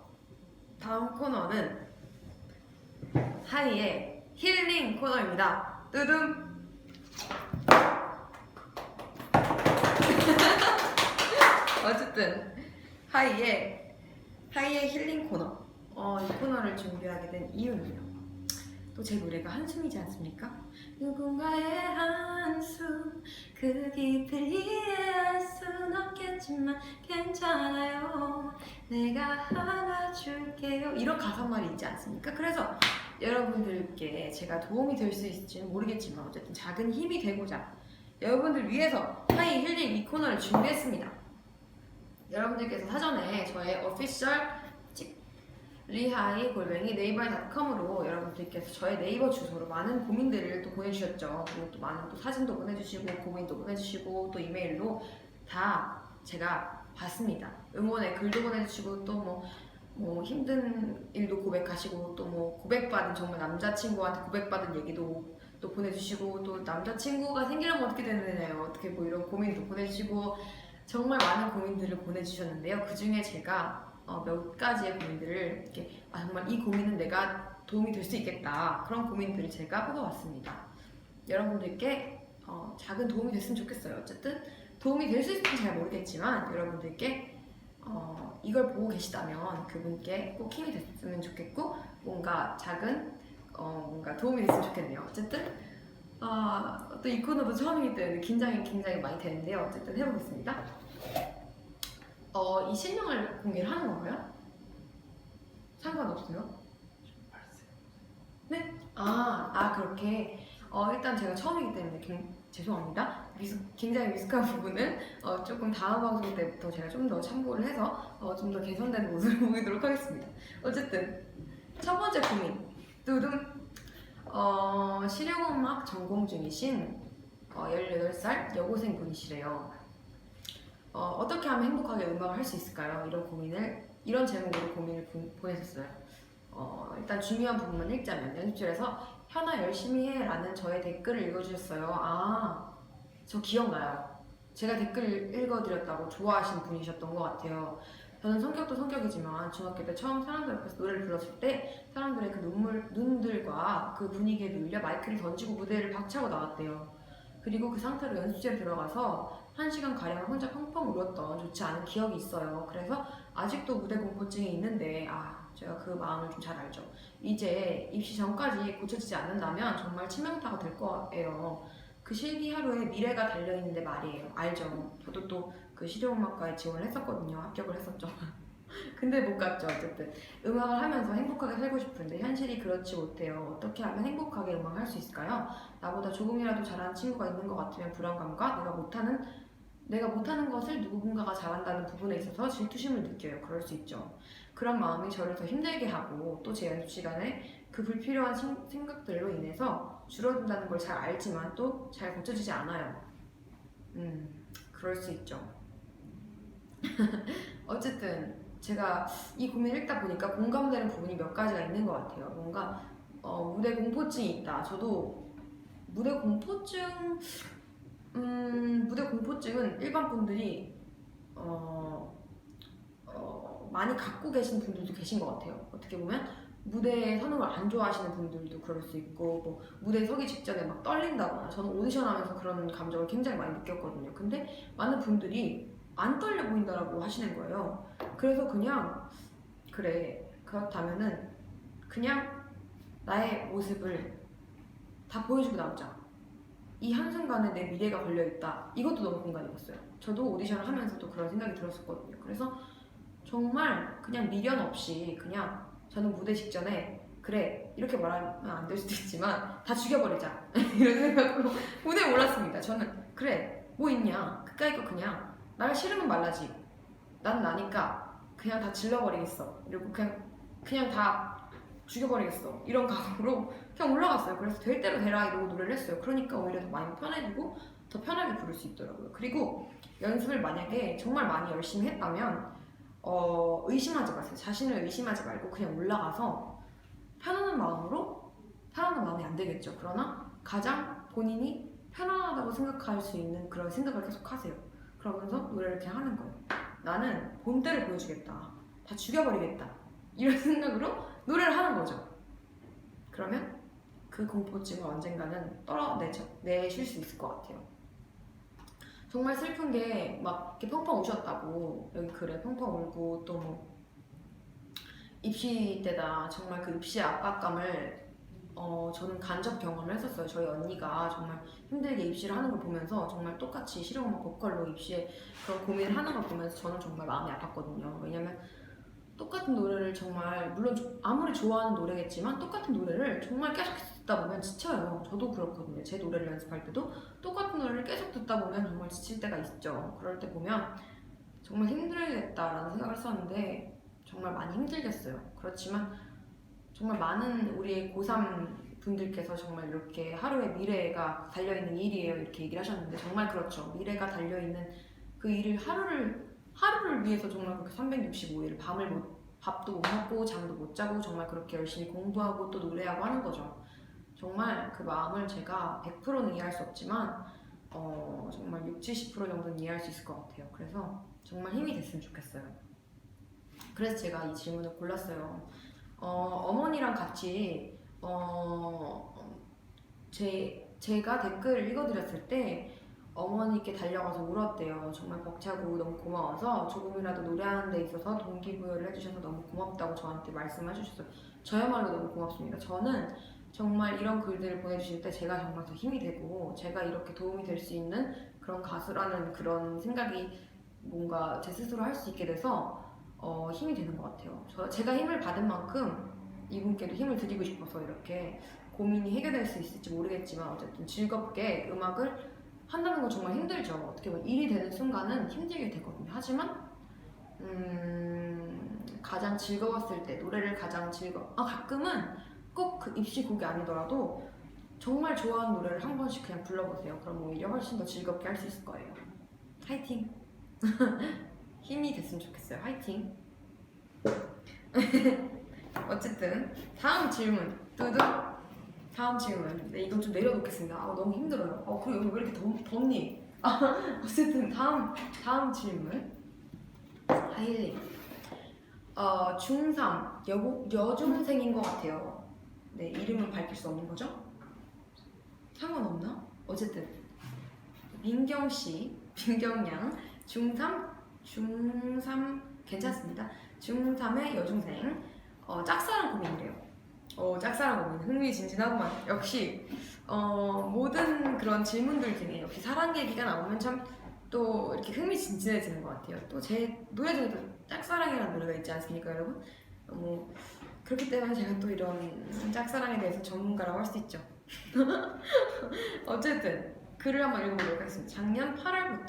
하이의 힐링 코너입니다. 두둠. 어쨌든 하이의 힐링 코너. 이 코너를 준비하게 된 이유는요. 또 제 노래가 한숨이지 않습니까? 누군가의 한숨 그 깊이를 이해할 순 없겠지만 괜찮아요 내가 안아줄게요 이런 가사말이 있지 않습니까? 그래서 여러분들께 제가 도움이 될 수 있을지는 모르겠지만 어쨌든 작은 힘이 되고자 여러분들 위해서 하이 힐링 이 코너를 준비했습니다. 여러분들께서 사전에 저의 오피셜 리하이@네이버닷컴으로 여러분들께서 저의 네이버 주소로 많은 고민들을 또 보내주셨죠. 그리고 또 많은 또 사진도 보내주시고 고민도 보내주시고 또 이메일로 다 제가 봤습니다. 응원의 글도 보내주시고 또 뭐 힘든 일도 고백하시고 또 뭐 고백받은 정말 남자친구한테 고백받은 얘기도 또 보내주시고 또 남자친구가 생기려면 어떻게 되느냐요 어떻게 뭐 이런 고민도 보내주시고 정말 많은 고민들을 보내주셨는데요. 그 중에 제가 몇 가지의 고민들을 이렇게 정말 이 고민은 내가 도움이 될 수 있겠다 그런 고민들을 제가 뽑아왔습니다. 여러분들께 작은 도움이 됐으면 좋겠어요. 어쨌든 도움이 될 수 있을지 잘 모르겠지만 여러분들께 이걸 보고 계시다면 그분께 꼭 힘이 됐으면 좋겠고 뭔가 작은 뭔가 도움이 됐으면 좋겠네요. 어쨌든 또 이 코너도 처음이기 때문에 긴장이 굉장히 많이 되는데요. 어쨌든 해보겠습니다. 이 실명을 공개를 하는 건가요? 상관없어요? 네? 그렇게 일단 제가 처음이기 때문에 죄송합니다. 굉장히 미숙한 부분은 조금 다음 방송 때부터 제가 좀 더 참고를 해서 좀 더 개선된 모습을 보이도록 하겠습니다. 어쨌든 첫 번째 고민 두둠 실용음악 전공 중이신 18살 여고생 분이시래요. 어떻게 하면 행복하게 음악을 할 수 있을까요? 이런 제목으로 고민을 보내셨어요. 일단 중요한 부분만 읽자면 연습실에서 현아 열심히 해 라는 저의 댓글을 읽어주셨어요. 저 기억나요. 제가 댓글 읽어드렸다고 좋아하시는 분이셨던 것 같아요. 저는 성격도 성격이지만 중학교 때 처음 사람들 앞에서 노래를 불렀을 때 사람들의 그 눈들과 그 분위기에 눌려 마이크를 던지고 무대를 박차고 나왔대요. 그리고 그 상태로 연습실에 들어가서 1시간 가량 혼자 펑펑 울었던 좋지 않은 기억이 있어요. 그래서 아직도 무대 공포증이 있는데 제가 그 마음을 좀 잘 알죠. 이제 입시 전까지 고쳐지지 않는다면 정말 치명타가 될 거예요. 그 실기 하루에 미래가 달려있는데 말이에요. 알죠? 저도 또 그 실용음악과에 지원을 했었거든요. 합격을 했었죠. 근데 못 갔죠. 어쨌든 음악을 하면서 행복하게 살고 싶은데 현실이 그렇지 못해요. 어떻게 하면 행복하게 음악을 할 수 있을까요? 나보다 조금이라도 잘하는 친구가 있는 것 같으면 불안감과 내가 못하는 것을 누군가가 잘한다는 부분에 있어서 질투심을 느껴요. 그럴 수 있죠. 그런 마음이 저를 더 힘들게 하고 또 제 연습 시간에 그 불필요한 생각들로 인해서 줄어든다는 걸 잘 알지만 또 잘 고쳐지지 않아요. 그럴 수 있죠. 어쨌든 제가 이 고민을 읽다 보니까 공감되는 부분이 몇 가지가 있는 것 같아요. 뭔가 무대 공포증이 있다. 저도 무대 공포증은 일반 분들이 많이 갖고 계신 분들도 계신 것 같아요. 어떻게 보면 무대에 서는 걸 안 좋아하시는 분들도 그럴 수 있고, 뭐 무대에 서기 직전에 막 떨린다거나, 저는 오디션 하면서 그런 감정을 굉장히 많이 느꼈거든요. 근데 많은 분들이 안 떨려 보인다라고 하시는 거예요. 그래서 그냥 그래, 그렇다면은 그냥 나의 모습을 다 보여주고 남자, 이 한순간에 내 미래가 걸려있다, 이것도 너무 공감이었어요. 저도 오디션을 하면서도 그런 생각이 들었었거든요. 그래서 정말 그냥 미련 없이, 그냥 저는 무대 직전에 그래, 이렇게 말하면 안 될 수도 있지만 다 죽여버리자 이런 생각으로 무대에 올랐습니다. 저는 그래, 뭐 있냐, 그까이 거 그냥 날 싫으면 말라지, 난 나니까 그냥 다 질러버리겠어, 그리고 그냥 다 죽여버리겠어, 이런 각오로 그냥 올라갔어요. 그래서 될 대로 되라 이러고 노래를 했어요. 그러니까 오히려 더 많이 편해지고 더 편하게 부를 수 있더라고요. 그리고 연습을 만약에 정말 많이 열심히 했다면 의심하지 마세요. 자신을 의심하지 말고 그냥 올라가서 편안한 마음으로, 편안한 마음이 안 되겠죠. 그러나 가장 본인이 편안하다고 생각할 수 있는 그런 생각을 계속 하세요. 그러면서 노래를 그냥 하는 거예요. 나는 본때를 보여주겠다, 다 죽여버리겠다, 이런 생각으로 노래를 하는 거죠. 그러면 그 공포증을 언젠가는 떨어내실 수 있을 것 같아요. 정말 슬픈 게 막 이렇게 펑펑 우셨다고, 여기 글에 펑펑 울고, 또 뭐 입시 때다 정말 그 입시의 압박감을 저는 간접 경험을 했었어요. 저희 언니가 정말 힘들게 입시를 하는 걸 보면서, 정말 똑같이 실용음악 보컬로 입시에 그런 고민을 하는 걸 보면서 저는 정말 마음이 아팠거든요. 왜냐면 똑같은 노래를 정말, 물론 아무리 좋아하는 노래겠지만 똑같은 노래를 정말 계속 듣다 보면 지쳐요. 저도 그렇거든요. 제 노래를 연습할 때도 똑같은 노래를 계속 듣다 보면 정말 지칠 때가 있죠. 그럴 때 보면 정말 힘들겠다라는 생각을 했었는데 정말 많이 힘들겠어요. 그렇지만 정말 많은 우리 고3 분들께서 정말 이렇게 하루의 미래가 달려있는 일이에요, 이렇게 얘기를 하셨는데 정말 그렇죠. 미래가 달려있는 그 일을 하루를 위해서 정말 그렇게 365일 밥도 못 먹고 잠도 못 자고 정말 그렇게 열심히 공부하고 또 노래하고 하는 거죠. 정말 그 마음을 제가 100%는 이해할 수 없지만 정말 60, 70% 정도는 이해할 수 있을 것 같아요. 그래서 정말 힘이 됐으면 좋겠어요. 그래서 제가 이 질문을 골랐어요. 어머니랑 같이 제가 댓글을 읽어드렸을 때 어머니께 달려가서 울었대요. 정말 벅차고 너무 고마워서 조금이라도 노래하는 데 있어서 동기부여를 해주셔서 너무 고맙다고 저한테 말씀해 주셨어요. 저야말로 너무 고맙습니다. 저는 정말 이런 글들을 보내주실 때 제가 정말 더 힘이 되고, 제가 이렇게 도움이 될 수 있는 그런 가수라는 그런 생각이 뭔가 제 스스로 할 수 있게 돼서 힘이 되는 것 같아요. 제가 힘을 받은 만큼 이분께도 힘을 드리고 싶어서 이렇게 고민이 해결될 수 있을지 모르겠지만 어쨌든 즐겁게 음악을 한다는 건 정말 힘들죠. 어떻게 보면 일이 되는 순간은 힘들게 되거든요. 하지만 가장 즐거웠을 때 노래를 가끔은 꼭 그 입시곡이 아니더라도 정말 좋아하는 노래를 한 번씩 그냥 불러보세요. 그럼 오히려 훨씬 더 즐겁게 할 수 있을 거예요. 화이팅! 힘이 됐으면 좋겠어요. 화이팅! 어쨌든 다음 질문 뚜둥. 다음 질문. 네, 이건 좀 내려놓겠습니다. 너무 힘들어요. 그리고 여기 왜 이렇게 덥니? 어쨌든 다음 질문. 하일님. 중3 여중생인 것 같아요. 네, 이름은 밝힐 수 없는 거죠? 상관없나? 어쨌든 민경씨, 민경양 중3 괜찮습니다. 중3의 여중생. 짝사랑 고민이래요. 짝사랑 고민 흥미진진하구만. 역시 모든 그런 질문들 중에 역시 사랑 얘기가 나오면 참 또 이렇게 흥미진진해지는 것 같아요. 또 제 노래 중에도 짝사랑이라는 노래가 있지 않습니까, 여러분? 그렇기 때문에 제가 또 이런 짝사랑에 대해서 전문가라고 할 수 있죠. 어쨌든 글을 한번 읽어보도록 하겠습니다. 작년 8월,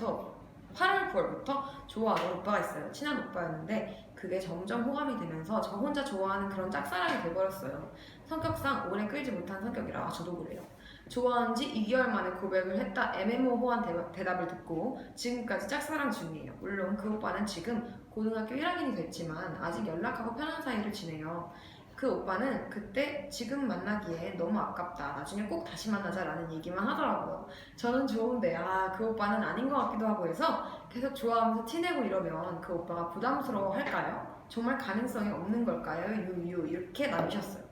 9월부터 좋아하는 오빠가 있어요. 친한 오빠였는데 그게 점점 호감이 되면서 저 혼자 좋아하는 그런 짝사랑이 돼버렸어요. 성격상 오래 끌지 못한 성격이라 저도 그래요. 좋아한 지 2개월 만에 고백을 했다 애매모호한 대답을 듣고 지금까지 짝사랑 중이에요. 물론 그 오빠는 지금 고등학교 1학년이 됐지만 아직 연락하고 편한 사이를 지내요. 그 오빠는 그때 지금 만나기에 너무 아깝다. 나중에 꼭 다시 만나자라는 얘기만 하더라고요. 저는 좋은데 그 오빠는 아닌 것 같기도 하고 해서 계속 좋아하면서 티내고 이러면 그 오빠가 부담스러워 할까요? 정말 가능성이 없는 걸까요? 유유 이렇게 남기셨어요.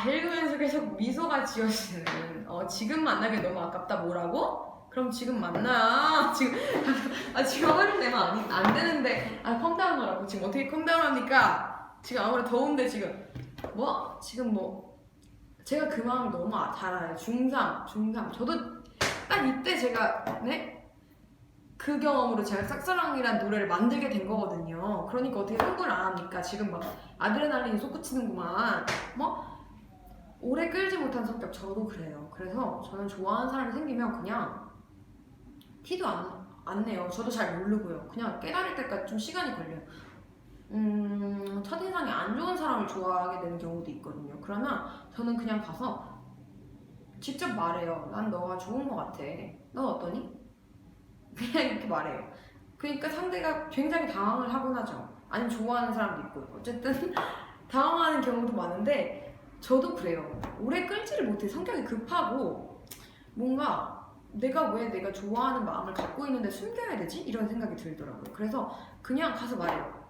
읽으면서 계속 미소가 지어지는 지금 만나기 너무 아깝다. 뭐라고? 그럼 지금 만나. 지금 화를 내면 안 되는데 컴다운 하라고. 지금 어떻게 컴다운 합니까? 지금 아무래도 더운데 지금 제가 그 마음을 너무 잘 알아요. 중3 저도 딱 이때 제가 그 경험으로 제가 짝사랑이란 노래를 만들게 된 거거든요. 그러니까 어떻게 흥분을 안 합니까? 지금 막 아드레날린이 솟구치는구만. 오래 끌지 못한 성격. 저도 그래요. 그래서 저는 좋아하는 사람이 생기면 그냥 티도 안 내요. 저도 잘 모르고요. 그냥 깨달을 때까지 좀 시간이 걸려요. 첫인상이 안 좋은 사람을 좋아하게 되는 경우도 있거든요. 그러면 저는 그냥 가서 직접 말해요. 난 너가 좋은 것 같아. 넌 어떠니? 그냥 이렇게 말해요. 그러니까 상대가 굉장히 당황을 하곤 하죠. 아니면 좋아하는 사람도 있고. 어쨌든 당황하는 경우도 많은데 저도 그래요. 오래 끌지를 못해. 성격이 급하고 뭔가 내가 왜 내가 좋아하는 마음을 갖고 있는데 숨겨야 되지? 이런 생각이 들더라고요. 그래서 그냥 가서 말해요.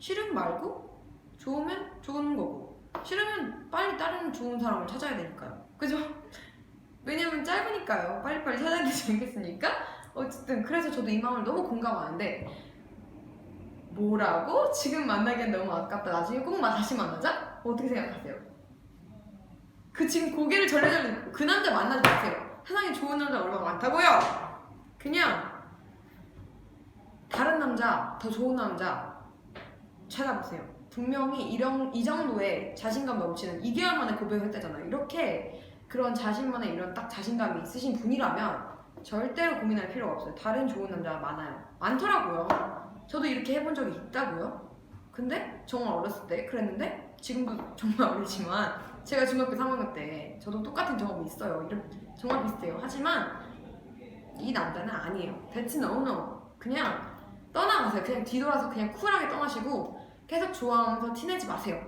싫으면 말고 좋으면 좋은 거고 싫으면 빨리 다른 좋은 사람을 찾아야 되니까요. 그죠? 왜냐면 짧으니까요. 빨리빨리 찾아야 되지 않겠습니까? 어쨌든 그래서 저도 이 마음을 너무 공감하는데 뭐라고? 지금 만나기엔 너무 아깝다. 나중에 꼭 다시 만나자? 어떻게 생각하세요? 지금 고개를 절레절레 들고 그 남자 만나지 마세요. 세상에 좋은 남자 얼마나 많다고요? 그냥 다른 남자, 더 좋은 남자 찾아보세요. 분명히 이 정도의 자신감 넘치는 2개월 만에 고백을 했다잖아요. 이렇게 그런 자신만의 이런 딱 자신감이 있으신 분이라면 절대로 고민할 필요가 없어요. 다른 좋은 남자가 많더라고요. 저도 이렇게 해본 적이 있다고요. 근데 정말 어렸을 때 그랬는데 지금도 정말 어리지만 제가 중학교 3학년 때 저도 똑같은 경험이 있어요. 정말 비슷해요. 하지만 이 남자는 아니에요. That's no no. 그냥 떠나가세요. 그냥 뒤돌아서 그냥 쿨하게 떠나시고 계속 좋아하면서 티내지 마세요.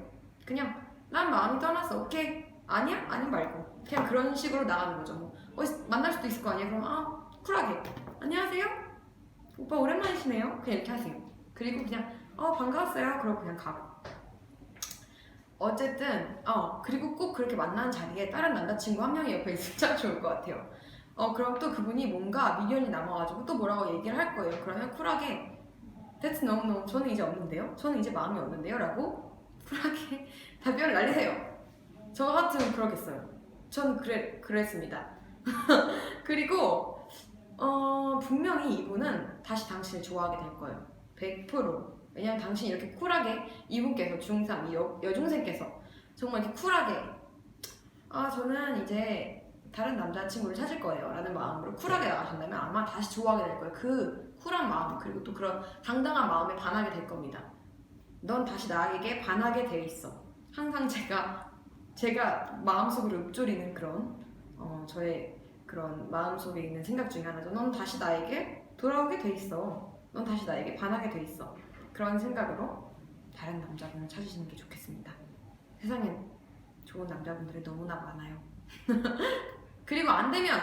그냥 난 마음이 떠났어. 오케이. 아니야? 아니면 말고. 그냥 그런 식으로 나가는 거죠. 만날 수도 있을 거 아니에요. 그럼 쿨하게 안녕하세요? 오빠 오랜만이시네요. 그냥 이렇게 하세요. 그리고 그냥 반가웠어요. 그러고 그냥 가고. 어쨌든 그리고 꼭 그렇게 만나는 자리에 다른 남자친구 한 명이 옆에 있으면 참 좋을 것 같아요. 그럼 또 그분이 뭔가 미련이 남아가지고 또 뭐라고 얘기를 할 거예요. 그러면 쿨하게 That's no no. 저는 이제 없는데요. 저는 이제 마음이 없는데요. 라고 쿨하게 답변을 날리세요. 저 같으면 그러겠어요. 전 그랬습니다. 그리고 분명히 이분은 다시 당신을 좋아하게 될 거예요. 100%. 왜냐면 당신이 이렇게 쿨하게 이분께서 중3 이 여중생께서 정말 이렇게 쿨하게 저는 이제 다른 남자친구를 찾을 거예요 라는 마음으로 쿨하게 나가신다면 아마 다시 좋아하게 될 거예요. 그 쿨한 마음 그리고 또 그런 당당한 마음에 반하게 될 겁니다. 넌 다시 나에게 반하게 돼 있어. 항상 제가 마음속으로 읊조리는 그런 저의 그런 마음속에 있는 생각 중에 하나죠. 넌 다시 나에게 돌아오게 돼 있어. 넌 다시 나에게 반하게 돼 있어. 그런 생각으로 다른 남자분을 찾으시는 게 좋겠습니다. 세상엔 좋은 남자분들이 너무나 많아요. 그리고 안 되면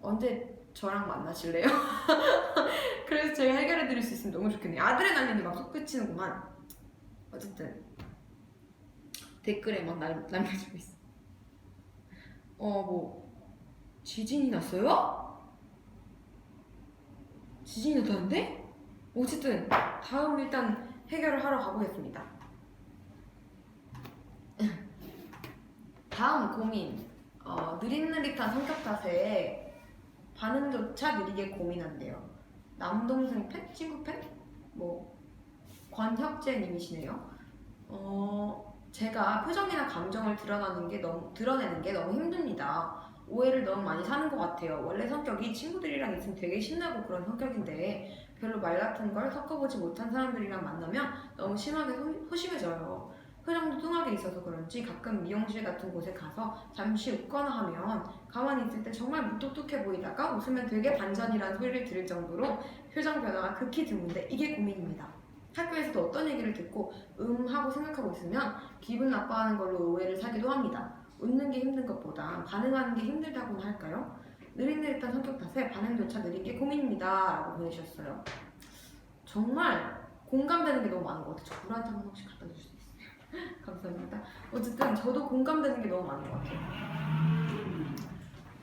언제 저랑 만나실래요? 그래서 제가 해결해 드릴 수 있으면 너무 좋겠네요. 아드레날린이 막 솟구치는구만. 어쨌든 댓글에 막 남겨주고 있어. 지진이 났어요? 지진이 났다는데? 어쨌든 다음 일단 해결을 하러 가보겠습니다. 다음 고민. 느릿느릿한 성격 탓에 반응조차 느리게 고민한대요. 남동생 팬? 친구 팬? 권혁재님이시네요. 제가 표정이나 감정을 드러내는 게 너무 힘듭니다. 오해를 너무 많이 사는 것 같아요. 원래 성격이 친구들이랑 있으면 되게 신나고 그런 성격인데 별로 말 같은 걸 섞어보지 못한 사람들이랑 만나면 너무 심하게 소심해져요. 표정도 뚱하게 있어서 그런지 가끔 미용실 같은 곳에 가서 잠시 웃거나 하면 가만히 있을 때 정말 무뚝뚝해 보이다가 웃으면 되게 반전이라는 소리를 들을 정도로 표정 변화가 극히 드문데 이게 고민입니다. 학교에서도 어떤 얘기를 듣고 하고 생각하고 있으면 기분 나빠하는 걸로 오해를 사기도 합니다. 웃는 게 힘든 것보다 반응하는 게 힘들다고나 할까요? 느릿느릿한 성격 탓에 반응조차 느린 게 고민입니다. 라고 보내주셨어요. 정말 공감되는 게 너무 많은 것 같아요. 저 물 한 잔만 혹시 갖다 줄 수 있어요? 감사합니다. 어쨌든 저도 공감되는 게 너무 많은 것 같아요.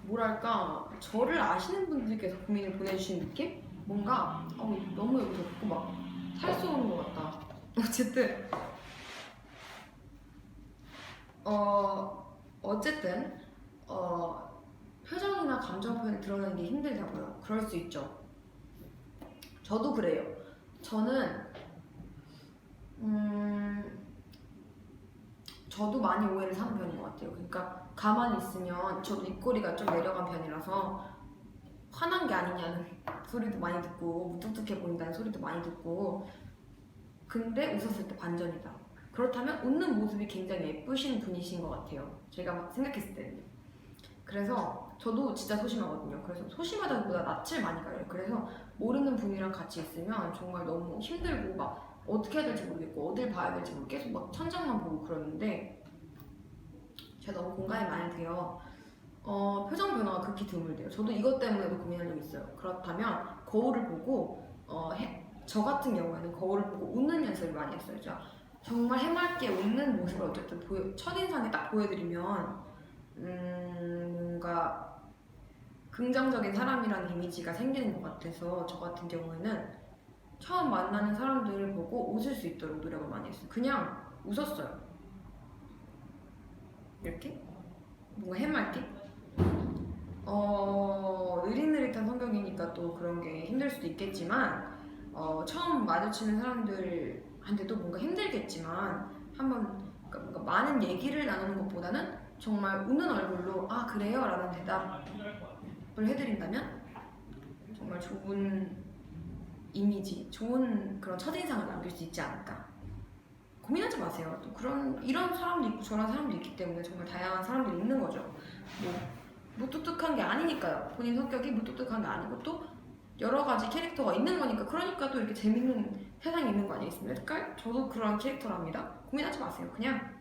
뭐랄까, 저를 아시는 분들께서 고민을 보내주신 느낌? 뭔가 너무 여기 덥고 막 살수 오는 것 같다. 어쨌든 어쨌든 표정이나 감정 표현을 드러내는 게 힘들다고요. 그럴 수 있죠. 저도 그래요. 저는 저도 많이 오해를 사는 편인 것 같아요. 그러니까 가만히 있으면 저도 입꼬리가 좀 내려간 편이라서 화난 게 아니냐는 소리도 많이 듣고 무뚝뚝해 보인다는 소리도 많이 듣고, 근데 웃었을 때 반전이다. 그렇다면 웃는 모습이 굉장히 예쁘신 분이신 것 같아요. 제가 생각했을 때는. 그래서 저도 진짜 소심하거든요. 그래서 소심하다기보다 낯을 많이 가려요. 그래서 모르는 분이랑 같이 있으면 정말 너무 힘들고 막 어떻게 해야 될지 모르겠고 어딜 봐야 될지 모르고 계속 막 천장만 보고 그러는데, 제가 너무 공감이 많이 돼요. 표정 변화가 극히 드물대요. 저도 이것 때문에도 고민한 적이 있어요. 그렇다면 거울을 보고 저 같은 경우에는 거울을 보고 웃는 연습을 많이 했어요. 정말 해맑게 웃는 모습을 어쨌든 첫인상에 딱 보여드리면 뭔가 긍정적인 사람이라는 이미지가 생기는 것 같아서, 저 같은 경우에는 처음 만나는 사람들을 보고 웃을 수 있도록 노력을 많이 했어요. 그냥 웃었어요. 이렇게 뭔가 해맑게. 느릿느릿한 성격이니까 또 그런 게 힘들 수도 있겠지만, 처음 마주치는 사람들한테도 뭔가 힘들겠지만 한번 그러니까 뭔가 많은 얘기를 나누는 것보다는 정말 웃는 얼굴로 아 그래요? 라는 대답을 해드린다면 정말 좋은 이미지, 좋은 그런 첫인상을 남길 수 있지 않을까. 고민하지 마세요. 또 이런 사람도 있고 저런 사람도 있기 때문에 정말 다양한 사람들이 있는 거죠. 뭐 무뚝뚝한 게 아니니까요. 본인 성격이 무뚝뚝한 게 아니고 또 여러 가지 캐릭터가 있는 거니까, 그러니까 또 이렇게 재밌는 세상이 있는 거 아니겠습니까? 그러니까 저도 그런 캐릭터랍니다. 고민하지 마세요. 그냥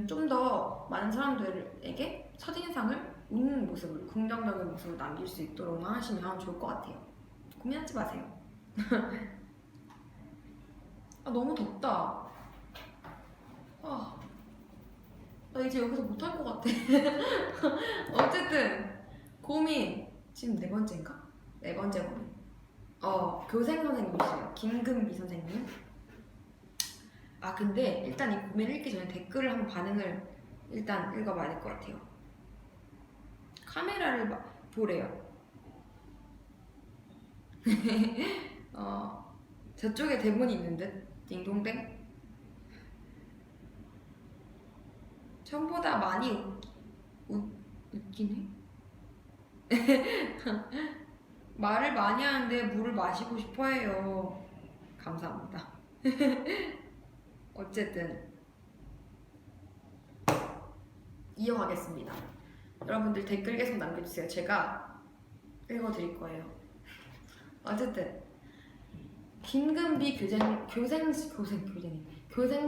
좀 더 많은 사람들에게 첫인상을 웃는 모습으로, 긍정적인 모습으로 남길 수 있도록만 하시면 좋을 것 같아요. 고민하지 마세요. 너무 덥다. 나 이제 여기서 못할 것 같아. 어쨌든 고민 지금 네 번째인가? 네 번째 고민. 교생 선생님이세요. 김금비 선생님. 근데 일단 이 고민을 읽기 전에 댓글을 한번 반응을 일단 읽어봐야 될 것 같아요. 카메라를 보래요. 저쪽에 대본이 있는 듯. 딩동댕. 전보다 많이 웃긴 해? 말을 많이 하는데 물을 마시고 싶어 해요. 감사합니다. 어쨌든 이어가겠습니다. 여러분들 댓글 계속 남겨주세요. 제가 읽어드릴 거예요. 어쨌든 김금비 교생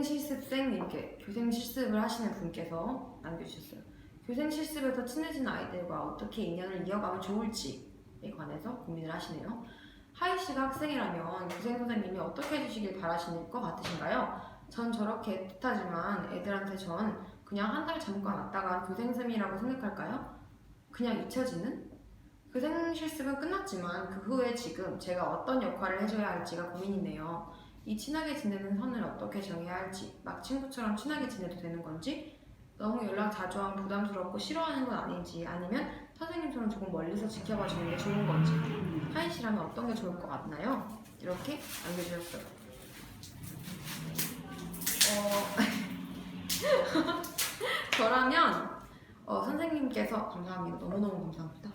실습생님께, 교생 실습을 하시는 분께서 남겨주셨어요. 교생 실습에서 친해진 아이들과 어떻게 인연을 이어가면 좋을지에 관해서 고민을 하시네요. 하이 씨가 학생이라면 교생 선생님이 어떻게 해주시길 바라시는 것 같으신가요? 전 저렇게 애틋하지만 애들한테 전 그냥 한 달 잠깐 왔다간 교생쌤이라고 생각할까요? 그냥 잊혀지는? 교생 실습은 끝났지만 그 후에 지금 제가 어떤 역할을 해줘야 할지가 고민이네요. 이 친하게 지내는 선을 어떻게 정해야 할지, 막 친구처럼 친하게 지내도 되는 건지, 너무 연락 자주 하면 부담스럽고 싫어하는 건 아닌지, 아니면 선생님처럼 조금 멀리서 지켜봐 주는 게 좋은 건지, 하이 씨라면 어떤 게 좋을 것 같나요? 이렇게 남겨주셨어요. 저라면 선생님께서 감사합니다. 너무너무 감사합니다.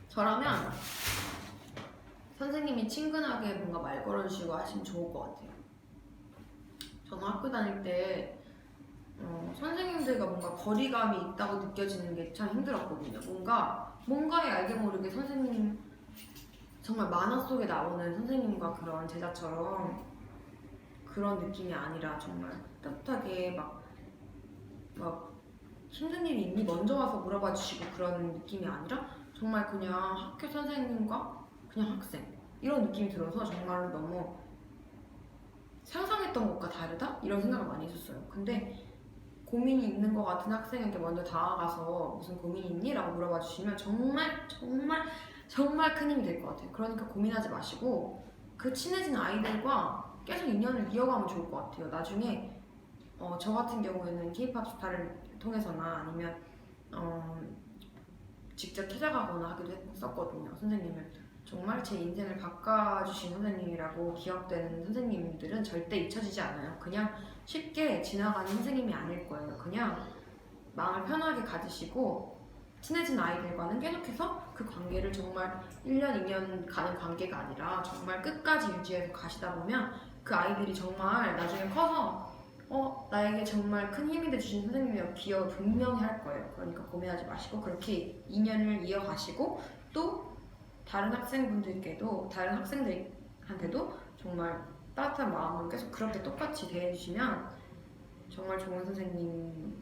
저라면 선생님이 친근하게 뭔가 말 걸어주시고 하시면 좋을 것 같아요. 저는 학교 다닐 때 선생님들과 뭔가 거리감이 있다고 느껴지는 게 참 힘들었거든요. 뭔가 뭔가에 알게 모르게 선생님 정말 만화 속에 나오는 선생님과 그런 제자처럼 그런 느낌이 아니라 정말 따뜻하게 막 힘든 일이 있니? 먼저 와서 물어봐 주시고 그런 느낌이 아니라 정말 그냥 학교 선생님과 그냥 학생 이런 느낌이 들어서 정말 너무 상상했던 것과 다르다? 이런 생각을 많이 했었어요. 근데 고민이 있는 것 같은 학생에게 먼저 다가가서 무슨 고민이 있니? 라고 물어봐 주시면 정말 큰 힘이 될 것 같아요. 그러니까 고민하지 마시고 그 친해진 아이들과 계속 인연을 이어가면 좋을 것 같아요. 나중에 저 같은 경우에는 K-pop 스타를 통해서나 아니면 직접 찾아가거나 하기도 했었거든요. 선생님을 정말 제 인생을 바꿔주신 선생님이라고 기억되는 선생님들은 절대 잊혀지지 않아요. 그냥 쉽게 지나가는 선생님이 아닐 거예요. 그냥 마음을 편하게 가지시고 친해진 아이들과는 계속해서 그 관계를 정말 1년, 2년 가는 관계가 아니라 정말 끝까지 유지해서 가시다 보면 그 아이들이 정말 나중에 커서 나에게 정말 큰 힘이 돼주신 선생님이라고 기억을 분명히 할 거예요. 그러니까 고민하지 마시고 그렇게 인연을 이어가시고 또 다른 학생분들께도 다른 학생들한테도 정말 따뜻한 마음으로 계속 그렇게 똑같이 대해주시면 정말 좋은 선생님이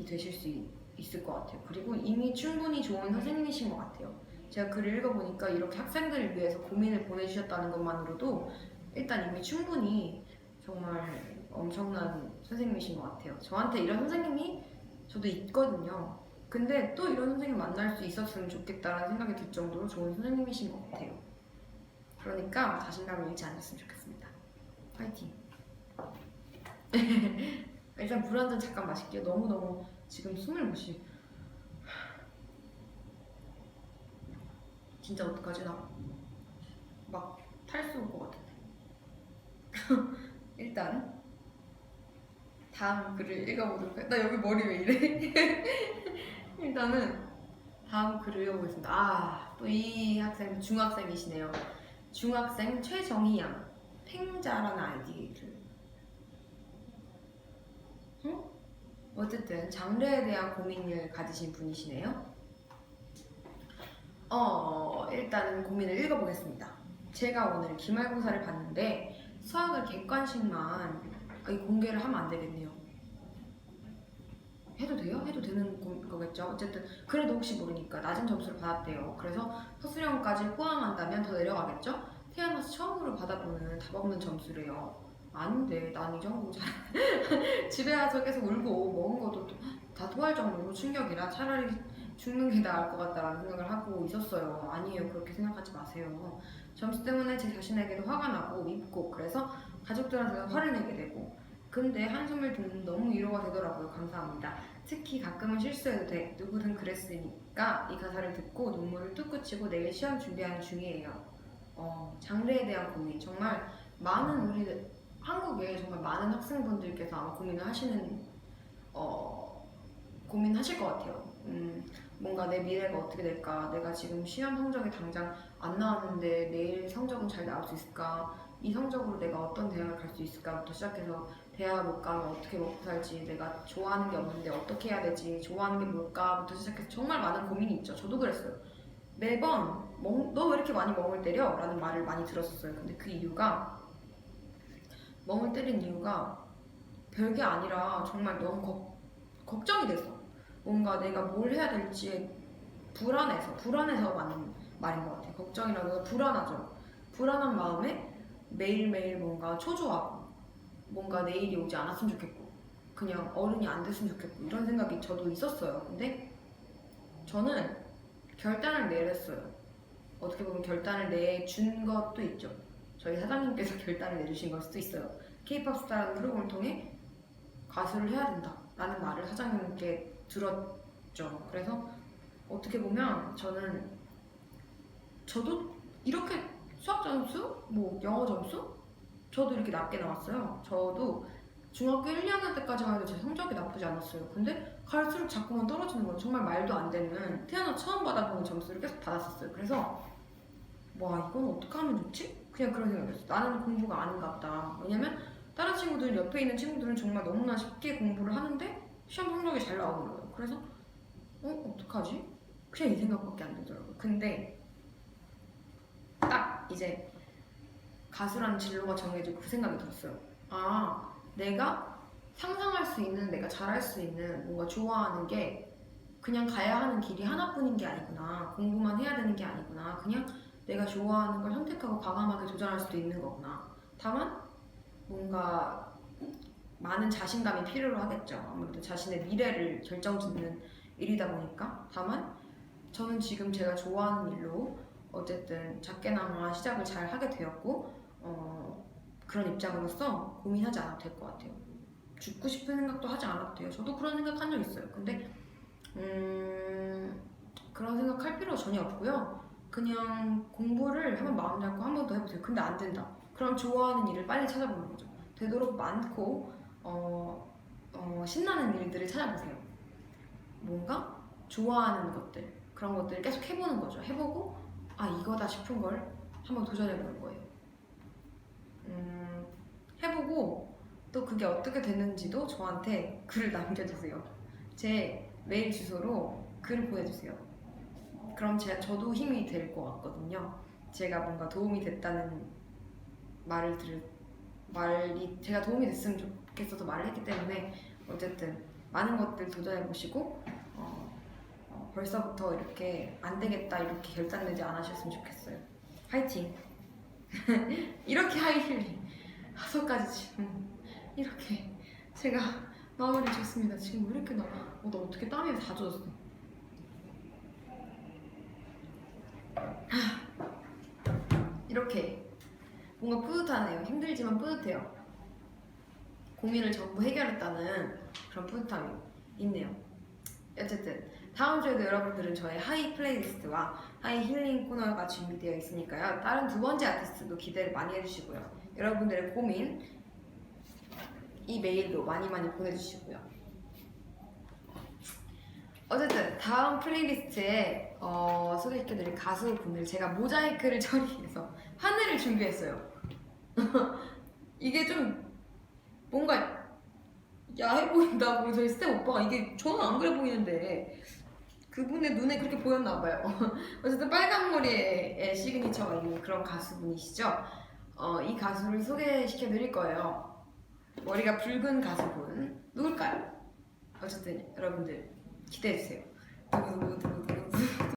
되실 수 있을 것 같아요. 그리고 이미 충분히 좋은 선생님이신 것 같아요. 제가 글을 읽어보니까 이렇게 학생들을 위해서 고민을 보내주셨다는 것만으로도 일단 이미 충분히 정말 엄청난 선생님이신 것 같아요. 저한테 이런 선생님이 저도 있거든요. 근데 또 이런 선생님 만날 수 있었으면 좋겠다라는 생각이 들 정도로 좋은 선생님이신 것 같아요. 그러니까 자신감을 잃지 않았으면 좋겠습니다. 파이팅! 일단 물 한 잔 잠깐 마실게요. 너무너무 지금 숨을 못 쉬. 진짜 어떡하지? 나 막 탈수 올 것 같은데. 일단 다음 글을 읽어보도록 할게요. 나 여기 머리 왜 이래? 일단은 다음 글을 읽어보겠습니다. 또 이 학생 중학생이시네요. 중학생 최정희 양 팽자라는 아이디를 어쨌든 장르에 대한 고민을 가지신 분이시네요. 일단은 고민을 읽어보겠습니다. 제가 오늘 기말고사를 봤는데 수학을 객관식만 공개를 하면 안 되겠네요. 해도 돼요? 해도 되는 거겠죠? 어쨌든 그래도 혹시 모르니까 낮은 점수를 받았대요. 그래서 서술형까지 포함한다면 더 내려가겠죠? 태어나서 처음으로 받아보는 답 없는 점수래요. 아닌데 난 이 정도 잘 집에 와서 계속 울고 먹은 것도 다 토할 정도로 충격이라 차라리 죽는 게 나을 것 같다라는 생각을 하고 있었어요. 아니에요. 그렇게 생각하지 마세요. 점수 때문에 제 자신에게도 화가 나고 밉고 그래서 가족들한테도 화를 내게 되고 근데 한숨을 듣는 너무 위로가 되더라고요. 감사합니다. 특히 가끔은 실수해도 돼. 누구든 그랬으니까 이 가사를 듣고 눈물을 뚝 그치고 내일 시험 준비하는 중이에요. 장래에 대한 고민 정말 많은 우리 한국에 정말 많은 학생분들께서 아마 고민하실 것 같아요. 뭔가 내 미래가 어떻게 될까? 내가 지금 시험 성적이 당장 안 나왔는데 내일 성적은 잘 나올 수 있을까? 이 성적으로 내가 어떤 대학을 갈 수 있을까?부터 시작해서 대학 못 가면 어떻게 먹고 살지? 내가 좋아하는 게 없는데 어떻게 해야 되지? 좋아하는 게 뭘까?부터 시작해서 정말 많은 고민이 있죠. 저도 그랬어요. 매번 너 왜 이렇게 많이 멍을 때려? 라는 말을 많이 들었었어요. 근데 그 이유가 멍을 때린 이유가 별게 아니라 정말 너무 걱정이 됐어. 뭔가 내가 뭘 해야 될지 불안해서 맞는 말인 것 같아요. 걱정이라고 불안하죠. 불안한 마음에 매일매일 뭔가 초조하고 뭔가 내일이 오지 않았으면 좋겠고 그냥 어른이 안 됐으면 좋겠고 이런 생각이 저도 있었어요. 근데 저는 결단을 내렸어요. 어떻게 보면 결단을 내준 것도 있죠. 저희 사장님께서 결단을 내주신 걸 수도 있어요. K-pop 스타라는 프로그램을 통해 가수를 해야 된다 라는 말을 사장님께 들었죠. 그래서 어떻게 보면 저도 이렇게 수학 점수, 영어 점수 저도 이렇게 낮게 나왔어요. 저도 중학교 1, 2학년 때까지만 해도 제 성적이 나쁘지 않았어요. 근데 갈수록 자꾸만 떨어지는 건 정말 말도 안 되는 태어나 처음 받아보는 점수를 계속 받았었어요. 그래서 와 이건 어떻게 하면 좋지? 그냥 그런 생각이었어요. 나는 공부가 아닌가 보다. 왜냐면 다른 친구들 옆에 있는 친구들은 정말 너무나 쉽게 공부를 하는데 시험 성적이 잘 나오는 거예요. 그래서 어떡하지? 그냥 이 생각밖에 안 들더라고요. 근데 딱 이제 가수라는 진로가 정해지고 그 생각이 들었어요. 아, 내가 상상할 수 있는, 내가 잘할 수 있는, 뭔가 좋아하는 게 그냥 가야 하는 길이 하나뿐인 게 아니구나. 공부만 해야 되는 게 아니구나. 그냥 내가 좋아하는 걸 선택하고 과감하게 도전할 수도 있는 거구나. 다만 뭔가 많은 자신감이 필요로 하겠죠. 아무래도 자신의 미래를 결정짓는 일이다 보니까. 다만 저는 지금 제가 좋아하는 일로 어쨌든 작게나마 시작을 잘 하게 되었고 그런 입장으로서 고민하지 않아도 될 것 같아요. 죽고 싶은 생각도 하지 않아도 돼요. 저도 그런 생각 한 적 있어요. 근데 그런 생각할 필요 전혀 없고요. 그냥 공부를 한번 마음 잡고 한 번 더 해보세요. 근데 안 된다. 그럼 좋아하는 일을 빨리 찾아보는 거죠. 되도록 많고 신나는 일들을 찾아보세요. 뭔가 좋아하는 것들, 그런 것들을 계속 해보는 거죠. 해보고 아 이거다 싶은 걸 한번 도전해보는 거예요. 해보고 또 그게 어떻게 됐는지도 저한테 글을 남겨주세요. 제 메일 주소로 글을 보내주세요. 그럼 저도 힘이 될 것 같거든요. 제가 뭔가 도움이 됐다는 말이 제가 도움이 됐으면 좋겠어서 말을 했기 때문에 어쨌든 많은 것들 도전해보시고 벌써부터 이렇게 안 되겠다 이렇게 결단내지 않으셨으면 좋겠어요. 화이팅! 이렇게 하이힐링 5가지 지금 이렇게 제가 마무리 줬습니다. 지금 왜 이렇게 나 어떻게 땀이 다 젖었어. 이렇게 뭔가 뿌듯하네요. 힘들지만 뿌듯해요. 고민을 전부 해결했다는 그런 뿌듯함이 있네요. 어쨌든 다음 주에도 여러분들은 저의 하이 플레이리스트와 하이 힐링 코너가 준비되어 있으니까요. 다른 두 번째 아티스트도 기대를 많이 해주시고요. 여러분들의 고민 이 메일로 많이 보내주시고요. 어쨌든 다음 플레이리스트에 소개시켜드릴 가수분들 제가 모자이크를 처리해서 하늘을 준비했어요. 이게 좀 뭔가 야해 보인다고 저희 스텝 오빠가 이게 저는 안 그래 보이는데 그분의 눈에 그렇게 보였나 봐요. 어쨌든 빨간 머리에 시그니처가 있는 그런 가수분이시죠. 이 가수를 소개시켜 드릴 거예요. 머리가 붉은 가수분 누굴까요? 어쨌든 여러분들 기대해 주세요. 누구